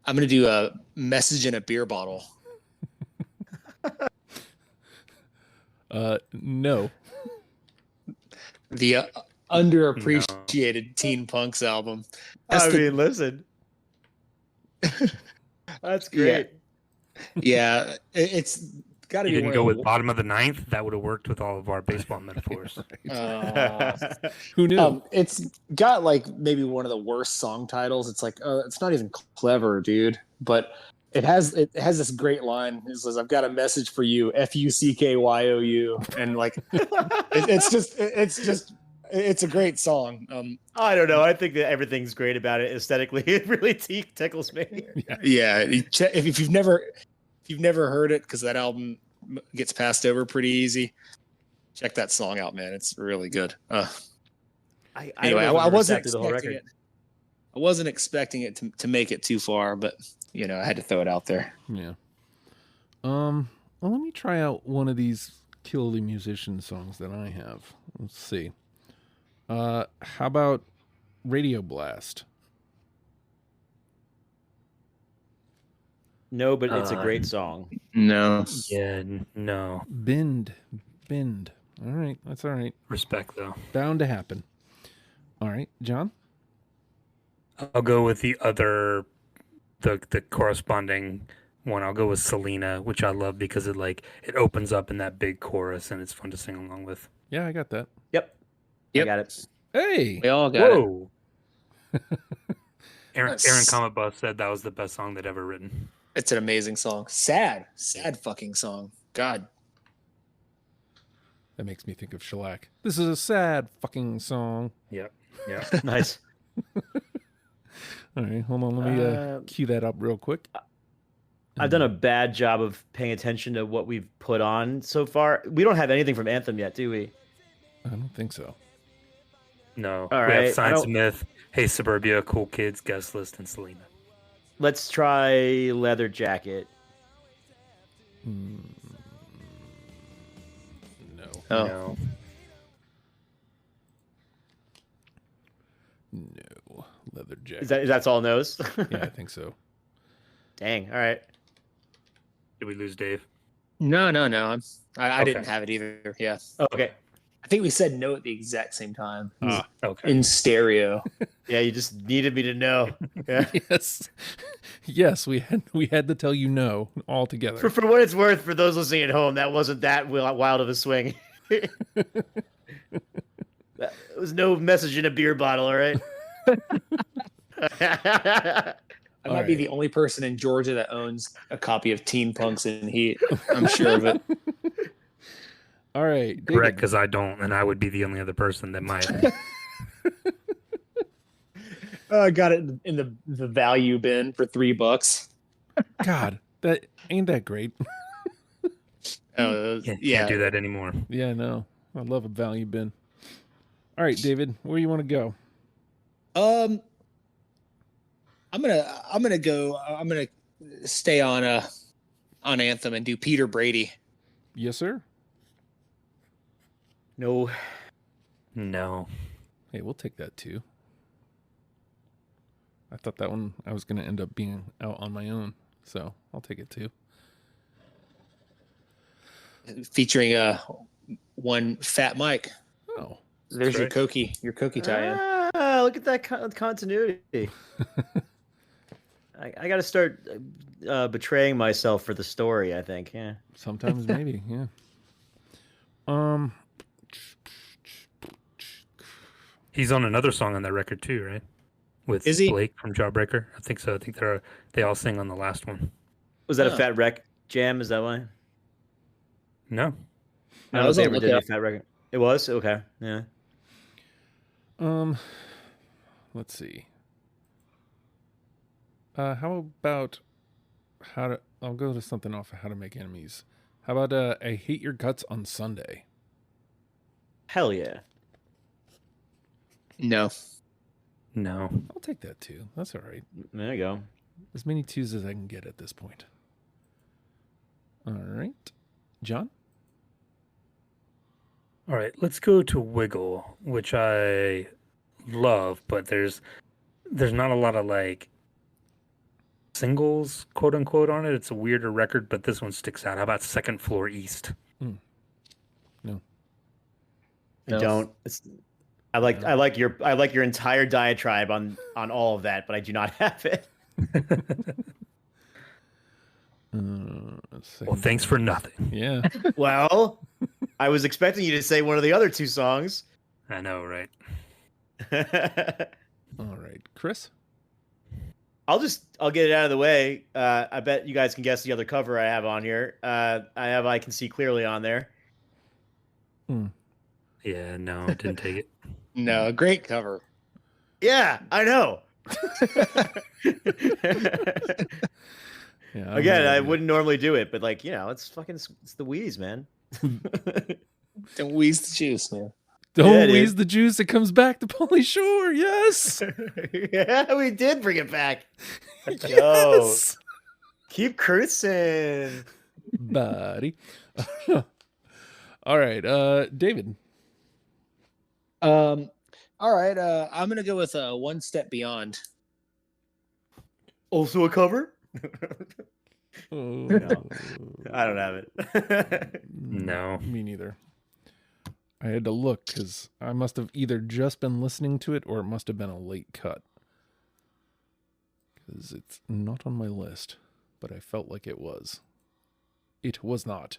gonna do a Message in a Beer Bottle.
No.
The underappreciated Teen Punks album.
Listen. That's great.
Yeah, it's got to
You
be
didn't
one
go
of
with
the.
bottom of the ninth. That would have worked with all of our baseball metaphors.
Who knew?
It's got like maybe one of the worst song titles. It's like, it's not even clever, dude. But it has this great line. It says, "I've got a message for you, FUCKYOU," and like, it's a great song.
I don't know. I think that everything's great about it aesthetically. It really tickles me.
Yeah, if you've never heard it, because that album gets passed over pretty easy, check that song out, man. It's really good. Anyway, I wasn't expecting it. I wasn't expecting it to make it too far, but I had to throw it out there.
Yeah. Well, let me try out one of these Kill the Musician songs that I have. Let's see. How about Radio Blast?
No, but it's a great song.
No.
Yeah, no.
Bend. All right, that's all right.
Respect, though.
Bound to happen. All right, John?
I'll go with the other, the corresponding one. I'll go with Selena, which I love because it opens up in that big chorus and it's fun to sing along with.
Yeah, I got that.
Yep. I got it.
Hey!
We all got it.
Whoa! Aaron Comet Bus said that was the best song they'd ever written.
It's an amazing song. Sad fucking song. God.
That makes me think of Shellac. This is a sad fucking song.
Yep. Yeah.
Nice.
All right, hold on. Let me cue that up real quick.
I've done a bad job of paying attention to what we've put on so far. We don't have anything from Anthem yet, do we?
I don't think so.
No.
All
we
right.
have Science Myth, Hey Suburbia, Cool Kids, Guest List, and Selena.
Let's try Leather Jacket.
No.
Oh.
No.
No. Leather Jacket.
That's all no's?
Yeah, I think so.
Dang. All right.
Did we lose Dave?
No. I didn't
Okay.
have it either. Yeah.
Oh, okay.
I think we said no at the exact same time.
Okay.
In stereo.
Yeah, you just needed me to know. Yeah.
Yes, we had to tell you no altogether.
For what it's worth, for those listening at home, that wasn't that wild of a swing. That was no message in a beer bottle, all right?
I might be the only person in Georgia that owns a copy of Teen Punks in Heat. I'm sure of it.
All right. David.
Correct, because I don't, and I would be the only other person that might.
I got it in the value bin for $3.
God, that ain't that great.
Can't do that anymore.
Yeah, no. I love a value bin. All right, David, where do you want to go?
I'm gonna stay on Anthem and do Peter Brady.
Yes, sir.
No.
No.
Hey, we'll take that too. I thought that one I was going to end up being out on my own, so I'll take it too.
Featuring one Fat Mike.
Oh,
There's
right.
your Koki tie-in.
Ah, look at that continuity. I got to start betraying myself for the story, I think. Yeah.
sometimes maybe, yeah.
He's on another song on that record too, right? With
Is he?
Blake from Jawbreaker. I think so. I think they all sing on the last one.
Was that
Oh.
a Fat Wreck jam? Is that why?
No.
I
No,
don't
it
know if
was
they
on
ever did
Lookout.
a Fat Wreck. It was? Okay. Yeah.
Let's see. How about I'll go to something off of How to Make Enemies. How about I Hate Your Guts on Sunday?
Hell yeah.
No.
No.
I'll take that too. That's all right.
There you go.
As many twos as I can get at this point. All right. John?
All right, let's go to Wiggle, which I love, but there's not a lot of like singles, quote unquote, on it. It's a weirder record, but this one sticks out. How about Second Floor East?
No.
I
No.
don't. I like your entire diatribe on all of that, but I do not have it.
Well, thanks for nothing.
Yeah.
Well, I was expecting you to say one of the other two songs.
I know, right?
All right, Chris.
I'll get it out of the way. I bet you guys can guess the other cover I have on here. I have I Can See Clearly on there.
Yeah, no, didn't take it.
No, great cover.
Yeah, I know.
Yeah.
Again, I wouldn't normally do it, but like, it's the Wheeze, man.
Don't wheeze the juice, man.
Don't
Yeah,
wheeze
dude.
the juice. It comes back to Pauly Shore. Yes.
Yeah, we did bring it back. Let's go.
Yes.
Keep cruising.
Buddy. All right, David.
All right. I'm gonna go with One Step Beyond.
Also a cover?
Oh,
No. I don't have it.
No.
Me neither. I had to look because I must have either just been listening to it or it must have been a late cut. Because it's not on my list, but I felt like it was. It was not,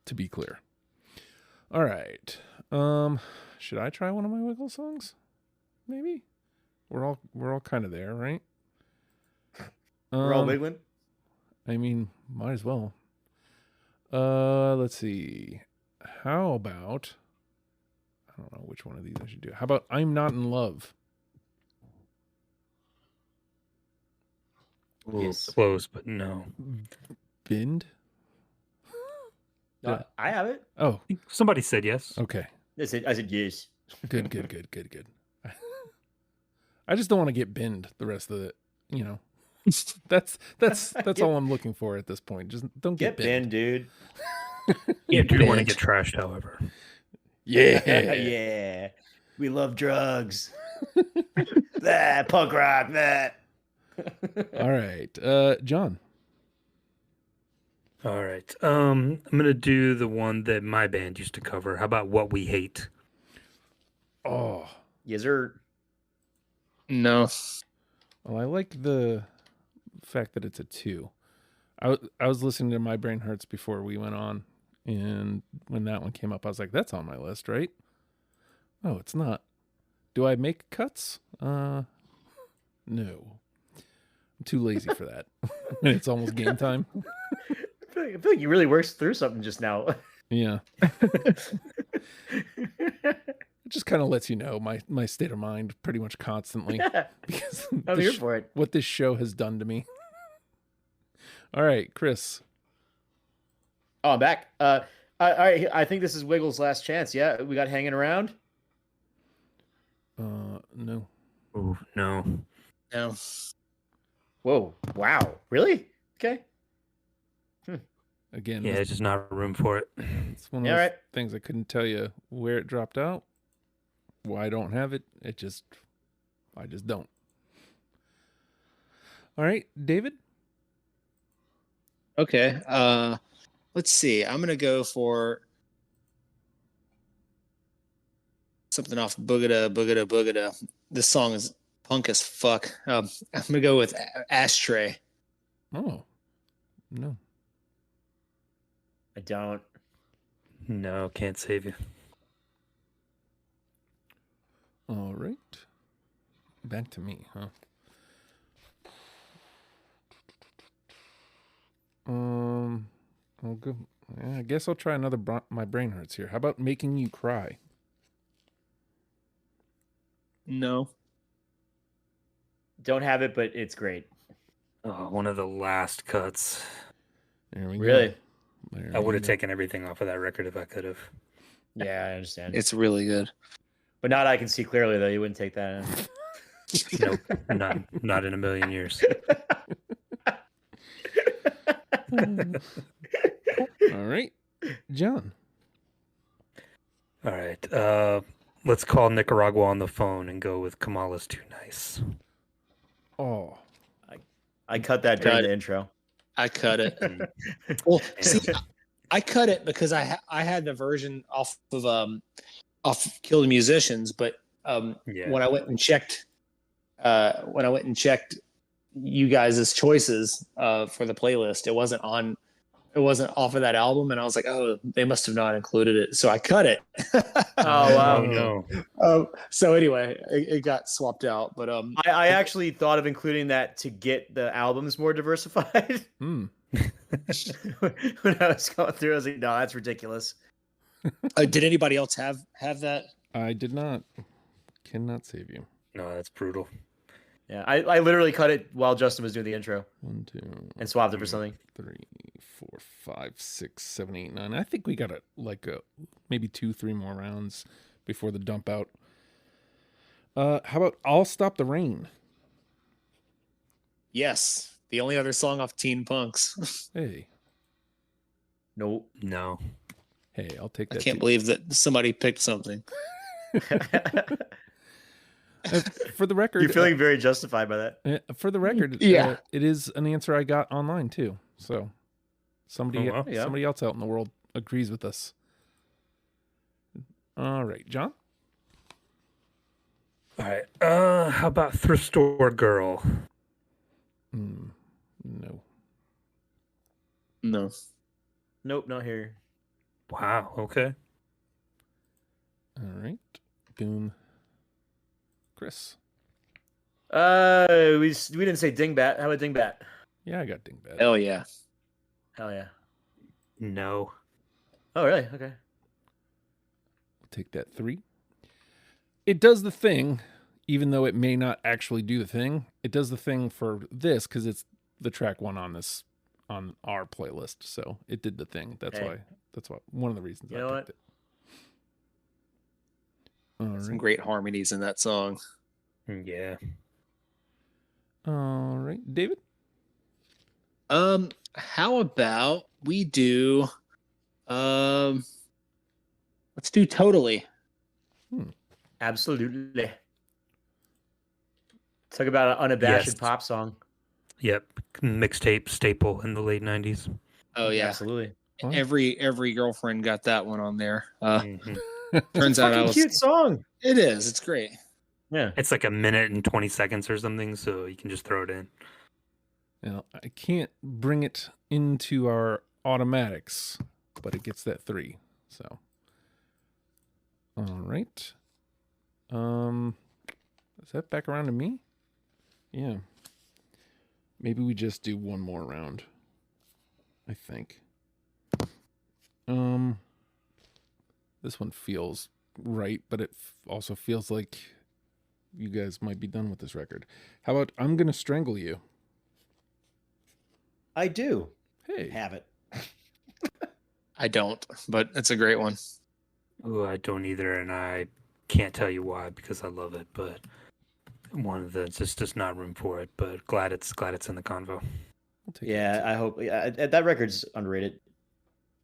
to be clear. All right. Should I try one of my Wiggle songs? Maybe. We're all kind of there, right?
We're all wiggling.
I mean, might as well. Let's see. How about, I don't know which one of these I should do. How about I'm Not in Love?
Yes.
Close, but no.
Bend?
No, I have it.
Oh,
Somebody said yes.
okay.
I said yes.
Good. I just don't want to get binned the rest of it, That's all I'm looking for at this point. Just don't get
Get
binned.
in, dude.
You do want to
bent.
get trashed, however.
Yeah.
Yeah. We love drugs. Punk rock, that.
All right. John.
All right. I'm gonna do the one that my band used to cover. How about What We Hate?
Oh.
Yes, sir.
No.
Well, I like the fact that it's a 2. I was listening to My Brain Hurts before we went on, and when that one came up, I was like, that's on my list, right? Oh, it's not. Do I make cuts? No. I'm too lazy for that. It's almost game time.
I feel like you really worked through something just now.
Yeah. It just kind of lets you know my state of mind pretty much constantly. Because
I'm here for it.
what this show has done to me. All right, Chris.
Oh, I'm back. I think this is Wiggles' last chance. Yeah, we got Hanging Around.
No.
Oh no.
No.
Whoa. Wow. Really? Okay.
Again,
Yeah, it's just not room for it.
it's one of
Yeah,
those
right.
things I couldn't tell you where it dropped out, why I don't have it. I just don't. All right, David.
Okay. Let's see. I'm gonna go for something off Boogada Boogada Boogada. This song is punk as fuck. I'm gonna go with Ashtray.
Oh, no.
I don't.
No, can't save you.
All right. Back to me, huh? I'll go. Yeah, I guess I'll try another. My brain hurts here. How about Making You Cry?
No.
Don't have it, but it's great.
Oh, one of the last cuts.
There we go.
Really?
There
I
we
would have
go.
taken everything off of that record if I could have.
Yeah, I understand.
It's really good.
But not I Can See Clearly, though. You wouldn't take that in.
Nope, not in a million years.
All right, John.
All right. Let's call Nicaragua on the phone and go with Kamala's Too Nice.
Oh,
I cut that during
Cut.
the intro.
I cut it. Well, see, I cut it because I had the version off Kill the Musicians, but
Yeah.
when I went and checked you guys' choices for the playlist. It wasn't off of that album, and I was like, oh, they must have not included it, so I cut it.
Oh wow.
no.
So anyway, it got swapped out, but
I actually thought of including that to get the albums more diversified.
Hmm.
When I was going through, I was like, no, that's ridiculous.
did anybody else have that?
I did not. Cannot save you.
No, that's brutal.
Yeah, I literally cut it while Justin was doing the intro
1, 2,
and swapped it for something.
3, 4, 5, 6, 7, 8, 9. I think we got maybe 2, 3 more rounds before the dump out. How about "I'll Stop the Rain"?
Yes, the only other song off Teen Punks.
Hey,
Nope.
No.
hey, I'll take
I
that.
can't
too.
believe that somebody picked something.
For the record,
You're feeling very justified by that.
for the record,
Yeah.
it is an answer I got online too. So somebody,
Oh, wow.
Yeah.
somebody else out in the world agrees with us. All right, John.
All right. How about Thrift Store Girl?
No.
No.
Nope, not here.
Wow. Okay.
All right, Boone. Chris.
We didn't say Dingbat. How about Dingbat?
Yeah, I got Dingbat.
Hell yeah.
Hell yeah.
No.
Oh really? Okay.
I'll take that 3. It does the thing, even though it may not actually do the thing. It does the thing for this because it's the track 1 on our playlist. So it did the thing. That's
Hey.
why. That's why one of the reasons
You
I
know
picked it. All
Some
right.
great harmonies in that song.
Yeah.
All right, David.
How about we do let's do Totally.
Absolutely. Talk about an unabashed
Yes.
pop song.
Yep. Mixtape staple in the late 90s.
Oh yeah.
Absolutely.
What?
Every girlfriend got that one on there.
Mhm.
Turns out I
Fucking
was
cute song.
It is. It's great.
Yeah.
It's like a minute and 20 seconds or something, so you can just throw it in.
Now I can't bring it into our automatics, but it gets that 3. So, all right. Is that back around to me? Yeah. Maybe we just do one more round. I think. This one feels right, but it also feels like you guys might be done with this record. How about "I'm Gonna Strangle You"?
I do
Hey,
have it.
I don't, but it's a great one.
Oh, I don't either, and I can't tell you why because I love it, but one of the just not room for it. But glad it's in the convo.
we'll take
Yeah, I hope that record's underrated.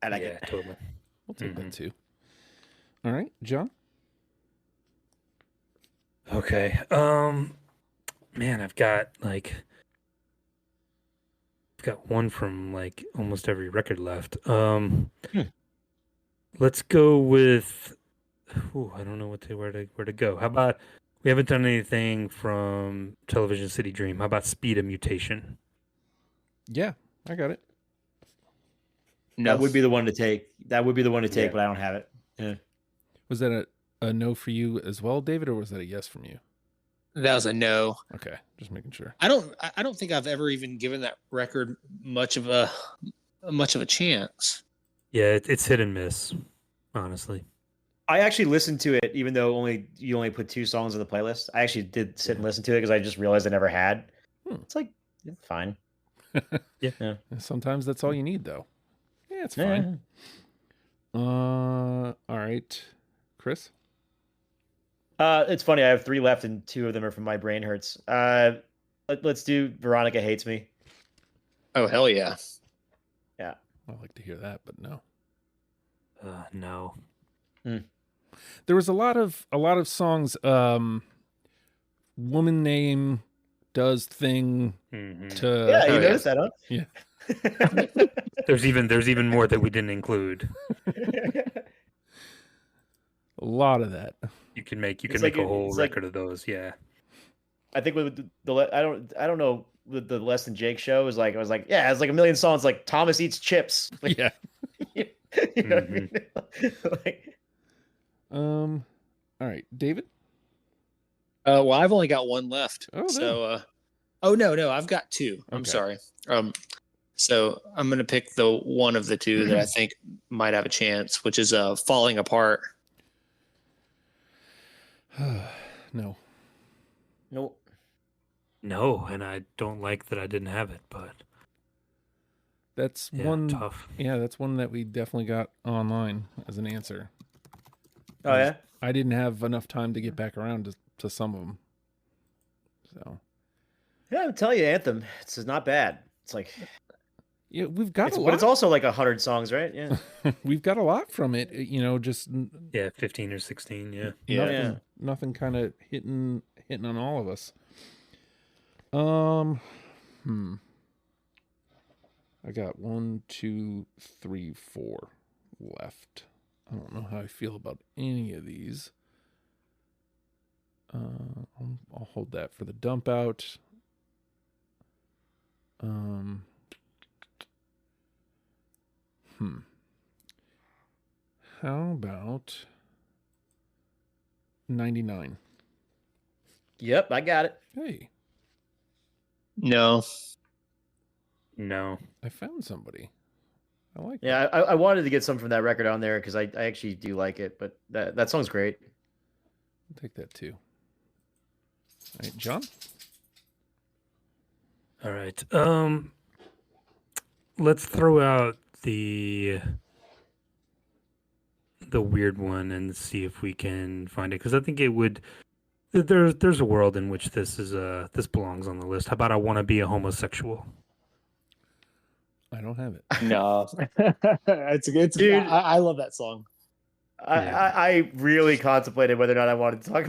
I like
Yeah,
it.
totally.
We'll take that too. All right, John.
Okay. Man, I've got one from like almost every record left. Let's go with. I don't know where to go. How about we haven't done anything from Television City Dream? How about Speed of Mutation?
Yeah, I got it.
No.
That would be the one to take.
Yeah.
But I don't have it. Yeah.
Was that a no for you as well, David, or was that a yes from you?
That was a no.
Okay, just making sure.
I don't think I've ever even given that record much of a chance.
Yeah, it's hit and miss, honestly.
I actually listened to it, even though you only put 2 songs on the playlist. I actually did sit and listen to it because I just realized I never had. It's like it's fine. Yeah.
Sometimes that's all you need, though. Yeah, it's fine. All right, Chris.
It's funny. I have 3 left, and 2 of them are from My Brain Hurts. Let's do Veronica Hates Me.
Oh hell yeah.
Yeah.
I'd like to hear that, but no.
No.
There was a lot of songs. Woman name does thing to.
Yeah, you
yeah.
noticed that, huh?
Yeah.
There's even more that we didn't include.
A lot of that.
You can make
It's
a
like
whole
it's like-
record of those. Yeah.
I think with I don't know with the Less Than Jake show is like I was like yeah it's like a million songs like Thomas Eats Chips. Like,
Yeah.
you know what I mean? Like,
All right, David.
Well, I've only got one left.
Oh,
so, oh no, I've got two. I'm
Okay.
sorry. So I'm gonna pick the one of the two that I think might have a chance, which is Falling Apart.
No.
no.
No, and I don't like that I didn't have it, but
That's
yeah,
one.
tough.
Yeah, that's one that we definitely got online as an answer.
Oh yeah.
I didn't have enough time to get back around to some of them. So
Yeah, I'm telling you, Anthem. It's not bad. It's like
yeah, we've got a lot.
but it's also like 100 songs, right? Yeah.
We've got a lot from it. Just
Yeah, 15 or 16. Yeah.
Yeah.
nothing kind of hitting on all of us. I got 1, 2, 3, 4 left. I don't know how I feel about any of these. I'll hold that for the dump out. How about 99?
Yep, I got it.
Hey,
No.
No.
I found somebody. I like
Yeah, I wanted to get some from that record on there because I actually do like it, but that song's great.
I'll take that too. All right, John?
All right. Let's throw out the weird one and see if we can find it, because I think it would. There's a world in which this belongs on the list. How about I Want to Be a Homosexual?
I don't have it.
No. it's
Dude.
I love that song.
I really contemplated whether or not I wanted to talk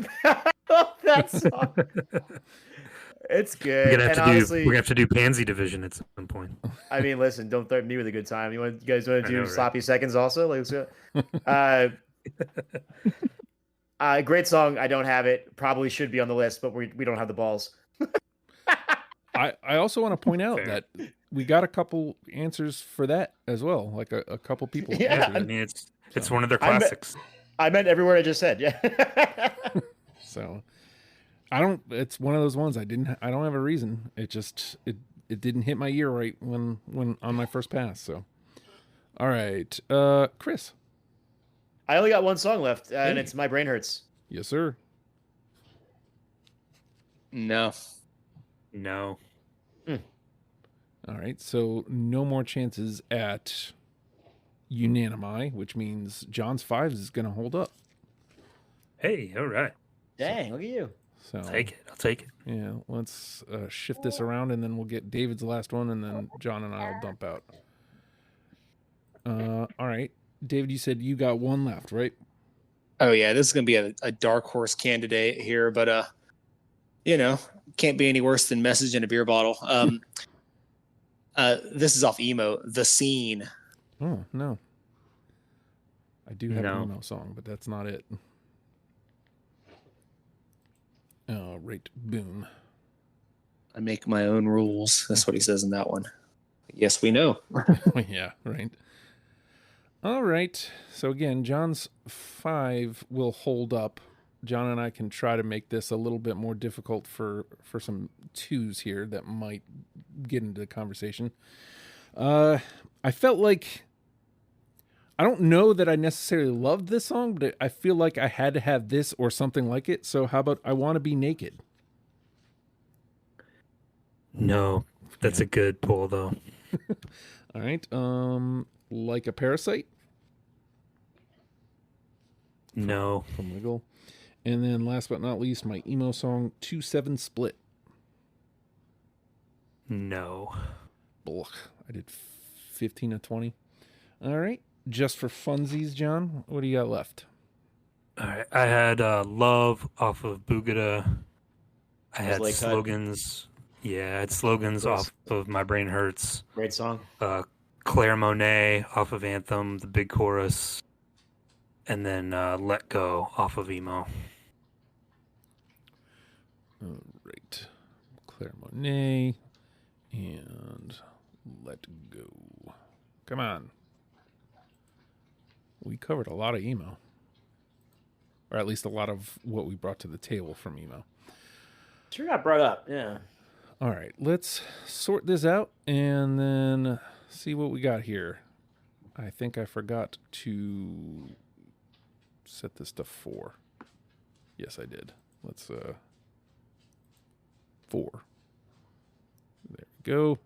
about that song. It's good.
We're gonna
honestly,
have to do Pansy Division at some point.
I mean, listen, don't threaten me with a good time. You guys want to do
know, right?
Sloppy Seconds also? Like, let's go. Great song. I don't have it. Probably should be on the list, but we don't have the balls.
I also want to point out
Fair.
that we got a couple answers for that as well. Like a couple people.
Yeah.
I mean, it's one of their
I meant-
classics.
I meant every word I just said. Yeah.
So it's one of those ones I don't have a reason. It just it didn't hit my ear right when on my first pass. So all right, Chris.
I only got one song left, and
Hey.
it's My Brain Hurts.
Yes, sir.
No.
No.
All right, so no more chances at unanimi, which means John's 5 is going to hold up.
Hey, all right.
Dang, look at you.
So
I'll take it.
yeah, let's shift this around, and then we'll get David's last one, and then John and I'll dump out. All right, David, you said you got one left, right?
Oh yeah, this is gonna be a dark horse candidate here, but can't be any worse than Message in a Beer Bottle. This is off emo, The Scene.
Oh no, I do have
No.
an emo song, but that's not it. All right, boom.
I make my own rules. That's what he says in that one. Yes, we know.
Yeah, right. All right. So again, John's 5 will hold up. John and I can try to make this a little bit more difficult for some 2s here that might get into the conversation. I felt like I don't know that I necessarily loved this song, but I feel like I had to have this or something like it. So how about I Want to Be Naked?
No, that's a good pull though.
All right. Like a Parasite
No.
from Wiggle. And then last but not least, my emo song 2-7 Split.
No.
Blah. I did 15 of 20. All right. Just for funsies, John, what do you got left?
All right. I had Love off of Boogada. I had
Lake Hut.
slogans. Yeah, I had slogans off of My Brain Hurts.
Great song.
Claire Monet off of Anthem, the big chorus. And then Let Go off of Emo.
All right. Claire Monet, and Let Go. Come on. We covered a lot of emo. Or at least a lot of what we brought to the table from emo.
Sure got brought up, yeah.
All right, let's sort this out and then see what we got here. I think I forgot to set this to 4. Yes, I did. Let's 4. There we go.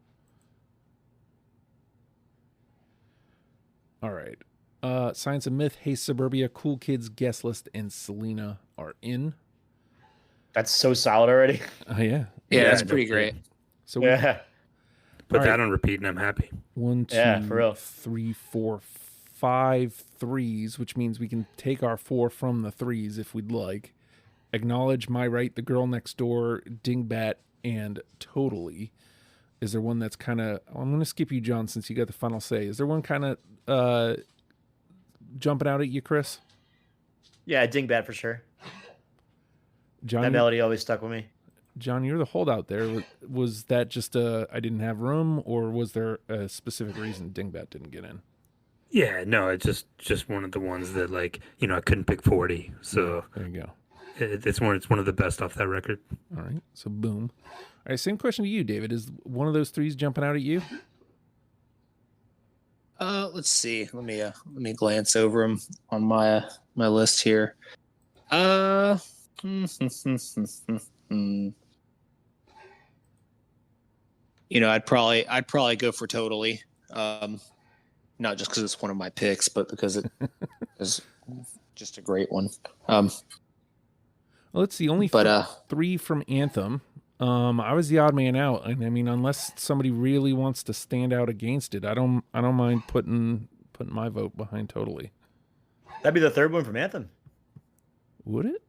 All right. Science and Myth, Hey Suburbia, Cool Kids, Guest List, and Selena are in.
That's so solid already.
Oh, yeah.
Yeah, that's pretty great.
So
Yeah.
Put
All
that
right.
on repeat, and I'm happy.
1, 2,
Yeah, for real.
3, 4, 5 threes, which means we can take our 4 from the threes if we'd like. Acknowledge, My Right, The Girl Next Door, Dingbat, and Totally. Is there one that's kind of... I'm going to skip you, John, since you got the final say. Is there one kind of jumping out at you, Chris?
Yeah, Dingbat for sure.
John,
That melody always stuck with me.
John, you're the holdout there. Was that just I didn't have room, or was there a specific reason Dingbat didn't get in?
Yeah, no, it's just one of the ones that, like, you know, I couldn't pick 40, so
There you go.
it's one of the best off that record.
All right, so boom. All right, same question to you, David. Is one of those threes jumping out at you?
Let's see. Let me glance over them on my list here. You know, I'd probably go for Totally. Not just because it's one of my picks, but because it is just a great one.
Well, let's see. Only 3 from Anthem. I was the odd man out, and I mean, unless somebody really wants to stand out against it, I don't mind putting my vote behind Totally.
That'd be the third one from Anthem.
Would it?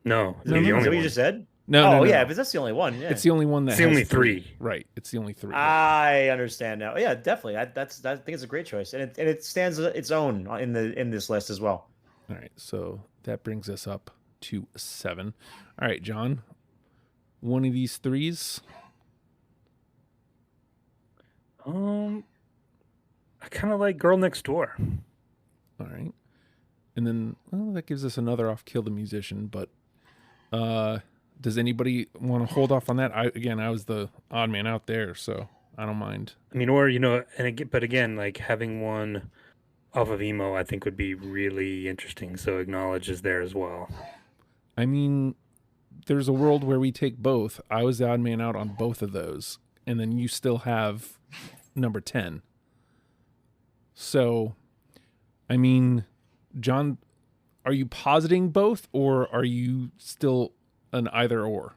No,
No,
the
Is that
only
what you
one.
just said?
No.
Yeah, but that's the only one. Yeah.
It's the only one that
It's the
has
only 3.
Right. It's the only 3.
I understand now. Yeah, definitely. I think it's a great choice, and it stands its own in this list as well.
All right, so that brings us up to 7. All right, John, one of these threes.
I kind of like Girl Next Door.
All right, and then that gives us another off Kill the Musician. But does anybody want to hold off on that? I was the odd man out there, so I don't mind.
I mean, or, you know, but again, like, having one off of emo, I think would be really interesting. So Acknowledge is there as well.
I mean, there's a world where we take both. I was the odd man out on both of those, and then you still have number 10. So, I mean, John, are you positing both, or are you still an either or?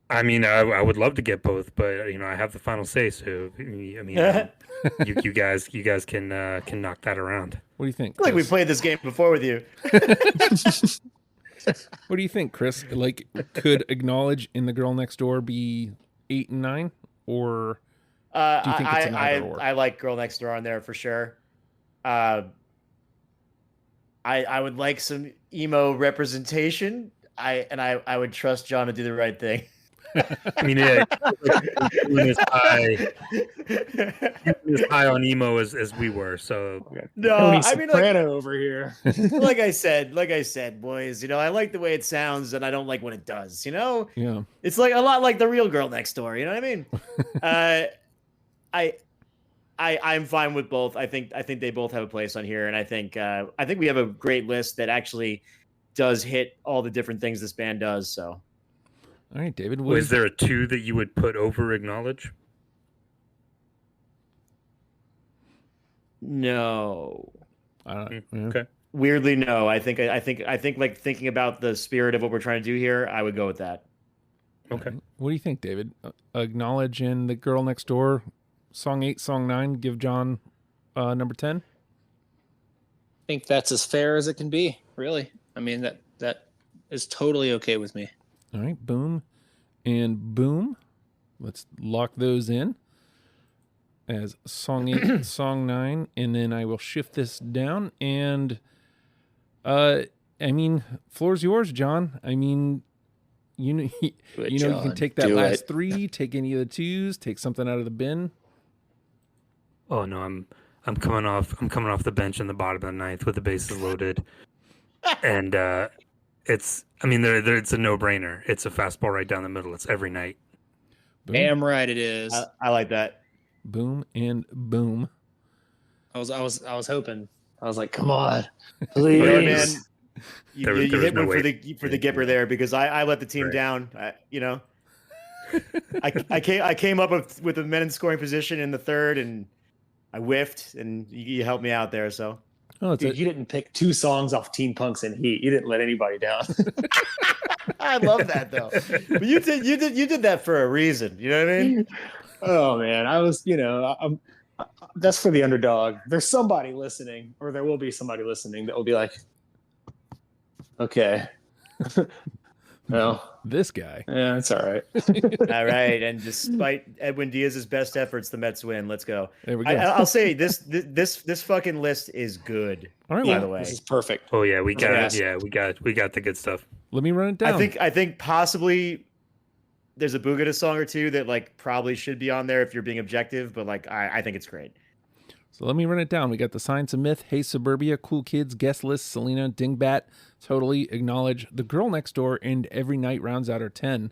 I mean, I would love to get both, but, you know, I have the final say. So, I mean, you guys can knock that around.
What do you think?
I feel like we
Chris?
played this game before with you.
What do you think, Chris? Like, could Acknowledge in The Girl Next Door be 8 and 9, or do you think it's an either or?
I like Girl Next Door on there for sure. I would like some emo representation. I would trust John to do the right thing.
I mean, yeah, doing as high on emo as we were. So
No,
Tony
I mean,
Soprano over here.
like I said, boys, you know, I like the way it sounds and I don't like what it does, you know?
Yeah.
It's like a lot like the real Girl Next Door, you know what I mean? I'm fine with both. I think they both have a place on here, and I think we have a great list that actually does hit all the different things this band does, so.
All right, David.
is there a 2 that you would put over Acknowledge?
No.
Okay.
Weirdly, no. I think like thinking about the spirit of what we're trying to do here, I would go with that.
Okay.
What do you think, David? Acknowledge in The Girl Next Door, song 8, song 9, give John number 10?
I think that's as fair as it can be, really. I mean, that is totally okay with me.
All right, boom and boom. Let's lock those in as song 8, song 9, and then I will shift this down. And I mean, floor's yours, John. I mean, you can
John,
take that
do
last
it.
3, take any of the 2s, take something out of the bin.
Oh no, I'm coming off the bench in the bottom of the ninth with the bases loaded, and it's it's a no-brainer. It's a fastball right down the middle. It's every night.
Boom,
Damn right it is.
I like that.
boom, and boom.
I was hoping. I was like, come on,
You know what,
please.
man? You,
There
you,
was
you hit
no
one
way
for the Gipper there because I let the team
Right.
down. I came up with the men in scoring position in the third, and I whiffed, and you helped me out there. So
Oh, it's
Dude, you didn't pick 2 songs off Teen Punks and Heat. You didn't let anybody down.
I love that though. But you did that for a reason. You know what I mean?
Oh man, I was, that's for the underdog. There's somebody listening, or there will be somebody listening that will be like, okay, well,
this guy.
yeah, it's all right.
All right. And despite Edwin Diaz's best efforts, the Mets win. Let's go.
There we go.
I'll say this fucking list is good.
All right,
By
well,
the way,
This is perfect.
Oh yeah, we got
Yes.
we got the good stuff.
let me run it down.
I think possibly there's a Boogada song or two that like probably should be on there if you're being objective, but like I think it's great.
So let me run it down. We got the Science of Myth, Hey Suburbia, Cool Kids, Guest List, Selena, Dingbat, Totally, Acknowledge, The Girl Next Door, and Every Night rounds out our 10.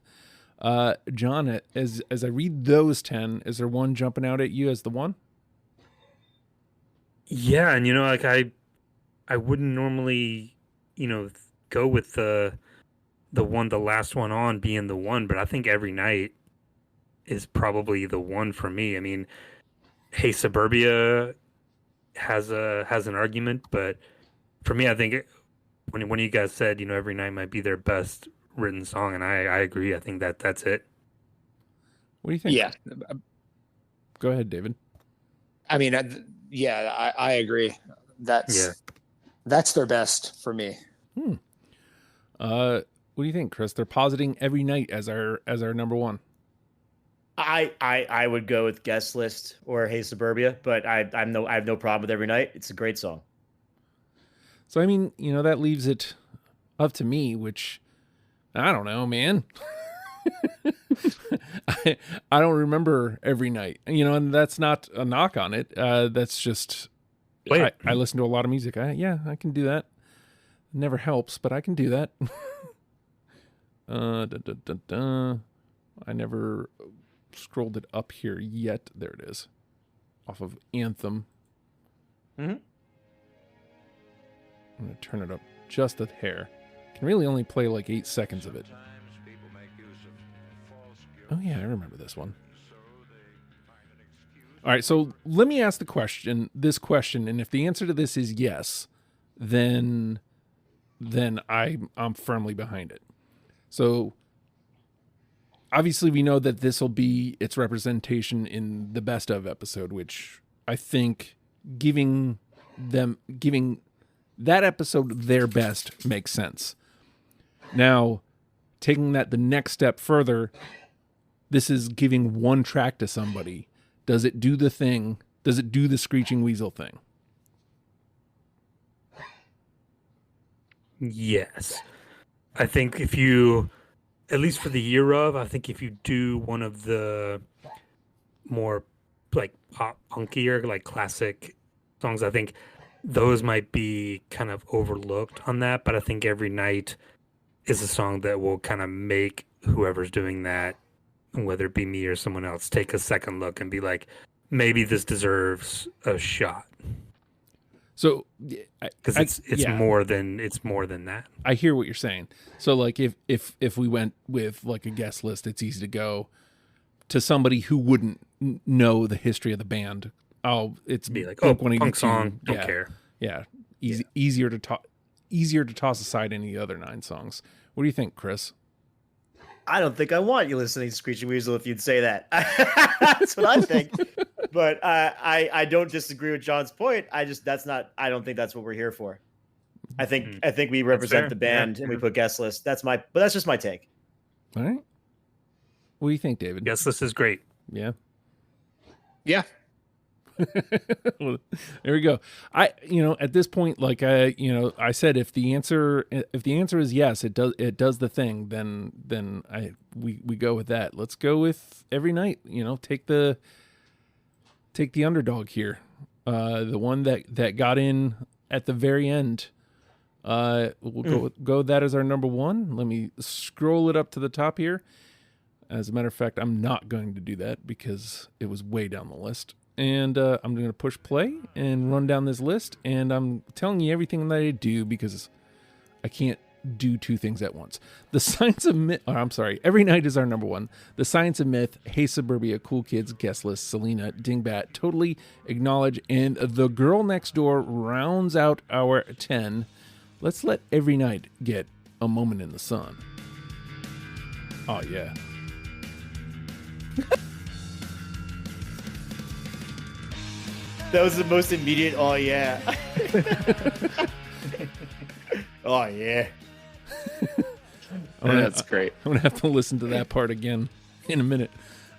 John, as I read those 10, is there one jumping out at you as the one?
Yeah, and like I wouldn't normally, go with the last one on being the one, but I think Every Night is probably the one for me. I mean, Hey Suburbia has an argument, but for me, I think when you guys said, Every Night might be their best written song, and I agree. I think that's it.
What do you think?
Yeah,
Go ahead, David.
I mean, I agree. That's their best for me.
What do you think, Chris? They're positing Every Night as our number one.
I would go with Guest List or Hey Suburbia, but I have no problem with Every Night. It's a great song.
So I mean, that leaves it up to me, which I don't know, man. I don't remember Every Night, and that's not a knock on it. That's just I listen to a lot of music. I can do that. Never helps, but I can do that. I never scrolled it up here yet. There it is, off of Anthem.
Mm-hmm.
I'm gonna turn it up just a hair. Can really only play like 8 seconds of it. Oh yeah, I remember this one. All right, so let me ask this question, and if the answer to this is yes, then I'm firmly behind it. So obviously we know that this will be its representation in the best of episode, which I think giving that episode their best makes sense. Now, taking that the next step further, this is giving one track to somebody. Does it do the thing? Does it do the Screeching Weasel thing?
Yes. I think if you, at least for the year of, I think if you do one of the more like pop punkier, like classic songs, I think those might be kind of overlooked on that. But I think Every Night is a song that will kind of make whoever's doing that, whether it be me or someone else, take a second look and be like, maybe this deserves a shot.
So,
Because it's more than that.
I hear what you're saying. So, like, if we went with like a guest list, it's easy to go to somebody who wouldn't know the history of the band. Oh, it's
Be like,
Blink-182.
punk song, don't care.
Yeah, easier to toss aside any of the other 9 songs. What do you think, Chris?
I don't think I want you listening to Screeching Weasel if you'd say that. That's what I think. But I don't disagree with John's point. I don't think that's what we're here for. I think we represent the band and we put guest list. That's just my take.
All right. What do you think, David?
Yes, this is great.
Yeah.
Yeah.
Well, there we go. At this point, like I said, if the answer is yes, it does the thing, then we go with that. Let's go with every night. Take the underdog here, the one that got in at the very end. We'll go that as our number one. Let me scroll it up to the top here. As a matter of fact, I'm not going to do that because it was way down the list. And I'm going to push play and run down this list. And I'm telling you everything that I do because I can't do two things at once. The Science of Myth. Oh, I'm sorry. Every night is our number one. The Science of Myth, Hey Suburbia, Cool Kids, Guest List, Selena, Dingbat, Totally Acknowledge, and The Girl Next Door rounds out our 10. Let's let Every Night get a moment in the sun. Oh, yeah.
That was the most immediate, oh yeah. Oh yeah.
That's great.
I'm going to have to listen to that part again in a minute.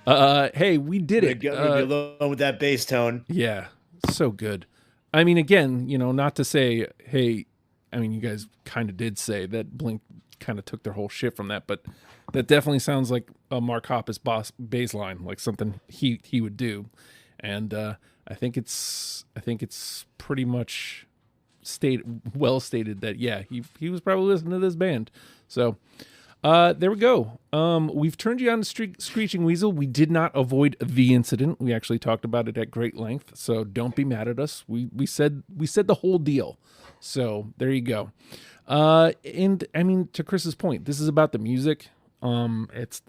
Hey, we did it.
Be alone with that bass tone.
Yeah, so good. I mean, again, not to say, hey, you guys kind of did say that Blink kind of took their whole shit from that, but that definitely sounds like a Mark Hoppus bass line, like something he would do. And I think it's pretty much well stated that he was probably listening to this band. So there we go. We've turned you on to Screeching Weasel. We did not avoid the incident. We actually talked about it at great length. So don't be mad at us. We said the whole deal. So there you go. And I mean, to Chris's point, this is about the music. It's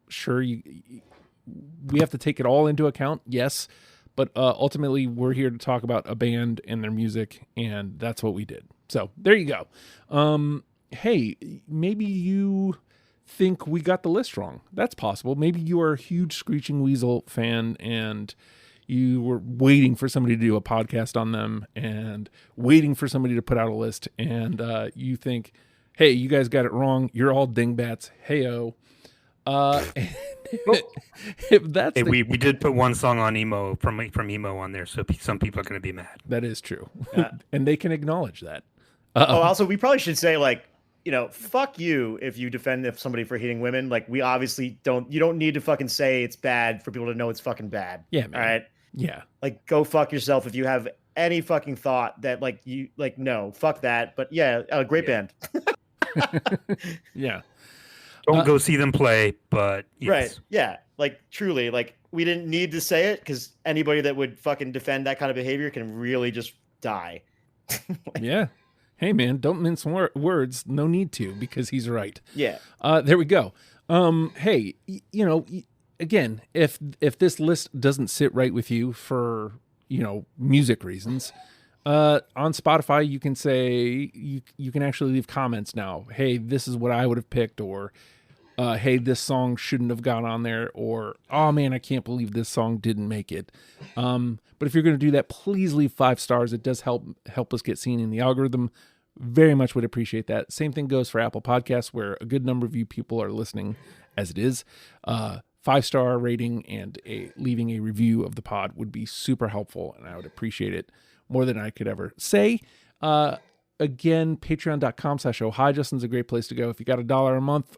sure we have to take it all into account. Yes. But ultimately, we're here to talk about a band and their music, and that's what we did. So there you go. Hey, maybe you think we got the list wrong. That's possible. Maybe you are a huge Screeching Weasel fan, and you were waiting for somebody to do a podcast on them and waiting for somebody to put out a list, and you think, hey, you guys got it wrong. You're all dingbats. Hey-o. If that's
we did put one song on emo from emo on there, so some people are going to be mad.
That is true, and they can acknowledge that.
Also, we probably should say fuck you if you defend somebody for hitting women. Like, we obviously don't. You don't need to fucking say it's bad for people to know it's fucking bad.
Yeah, man.
All right.
Yeah.
Like, go fuck yourself if you have any fucking thought that no, fuck that. But yeah, great band.
Yeah.
Don't go see them play, but yes.
Right. Yeah. Like, truly, we didn't need to say it because anybody that would fucking defend that kind of behavior can really just die.
Yeah. Hey, man, don't mince words. No need to, because he's right.
Yeah.
There we go. Hey, again, if this list doesn't sit right with you for, music reasons, on Spotify, you can say, you can actually leave comments now. Hey, this is what I would have picked, or hey, this song shouldn't have gone on there, or, oh man, I can't believe this song didn't make it. But if you're going to do that, please leave 5 stars. It does help us get seen in the algorithm. Very much would appreciate that. Same thing goes for Apple Podcasts, where a good number of you people are listening as it is. 5-star rating and leaving a review of the pod would be super helpful, and I would appreciate it more than I could ever say. Again, patreon.com/ohio Justin's a great place to go. If you got $1 a month,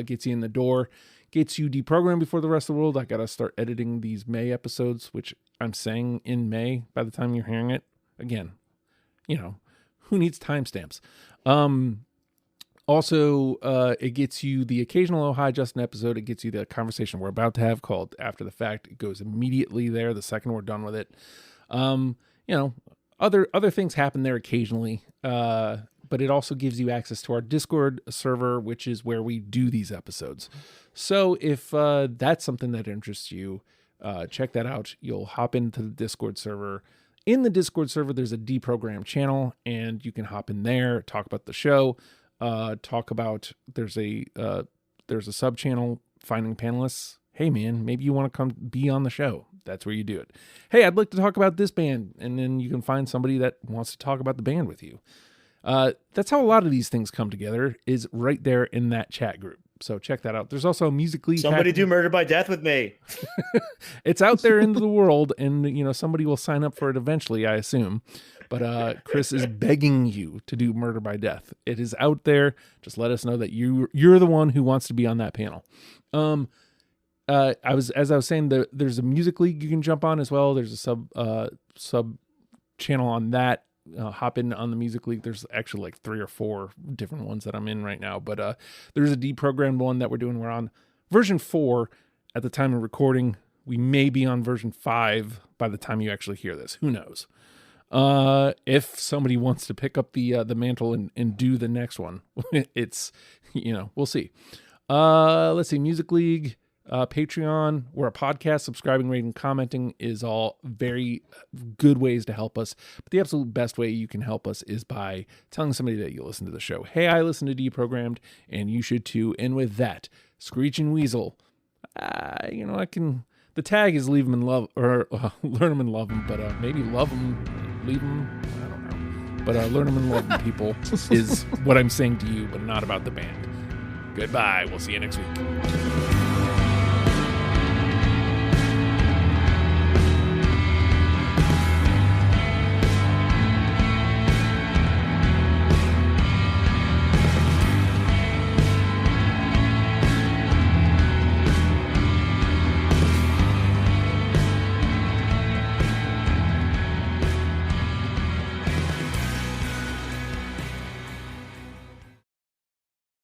gets you in the door, gets you deprogrammed before the rest of the world. I got to start editing these May episodes, which I'm saying in May by the time you're hearing it. Again, who needs timestamps? Also, it gets you the occasional Ohio Justin episode. It gets you the conversation we're about to have called After the Fact. It goes immediately there the second we're done with it. Other things happen there occasionally, but it also gives you access to our Discord server, which is where we do these episodes. So if that's something that interests you, check that out. You'll hop into the Discord server. In the Discord server, there's a deprogram channel, and you can hop in there, talk about the show, talk about there's a sub channel, Finding Panelists. Hey man, maybe you want to come be on the show. That's where you do it. Hey, I'd like to talk about this band, and then you can find somebody that wants to talk about the band with you. That's how a lot of these things come together, is right there in that chat group. So check that out. There's also a Music League.
Somebody do Murder by Death with me.
It's out there into the world, and somebody will sign up for it eventually, I assume. But Chris is begging you to do Murder by Death. It is out there. Just let us know that you're the one who wants to be on that panel. As I was saying, there's a Music League you can jump on as well. There's a sub channel on that. Hop in on the Music League. There's actually like 3 or 4 different ones that I'm in right now, but there's a deprogrammed one that we're doing. We're on version 4 at the time of recording. We may be on version 5 by the time you actually hear this. Who knows? If somebody wants to pick up the mantle and do the next one, it's we'll see. Let's see, Music League. Patreon, we're a podcast. Subscribing, rating, commenting is all very good ways to help us. But the absolute best way you can help us is by telling somebody that you listen to the show. Hey, I listen to Deprogrammed, and you should too. And with that, Screeching Weasel, the tag is leave them in love, or learn them and love them, but maybe love them, leave them, I don't know. But learn them and love them, people, is what I'm saying to you, but not about the band. Goodbye. We'll see you next week.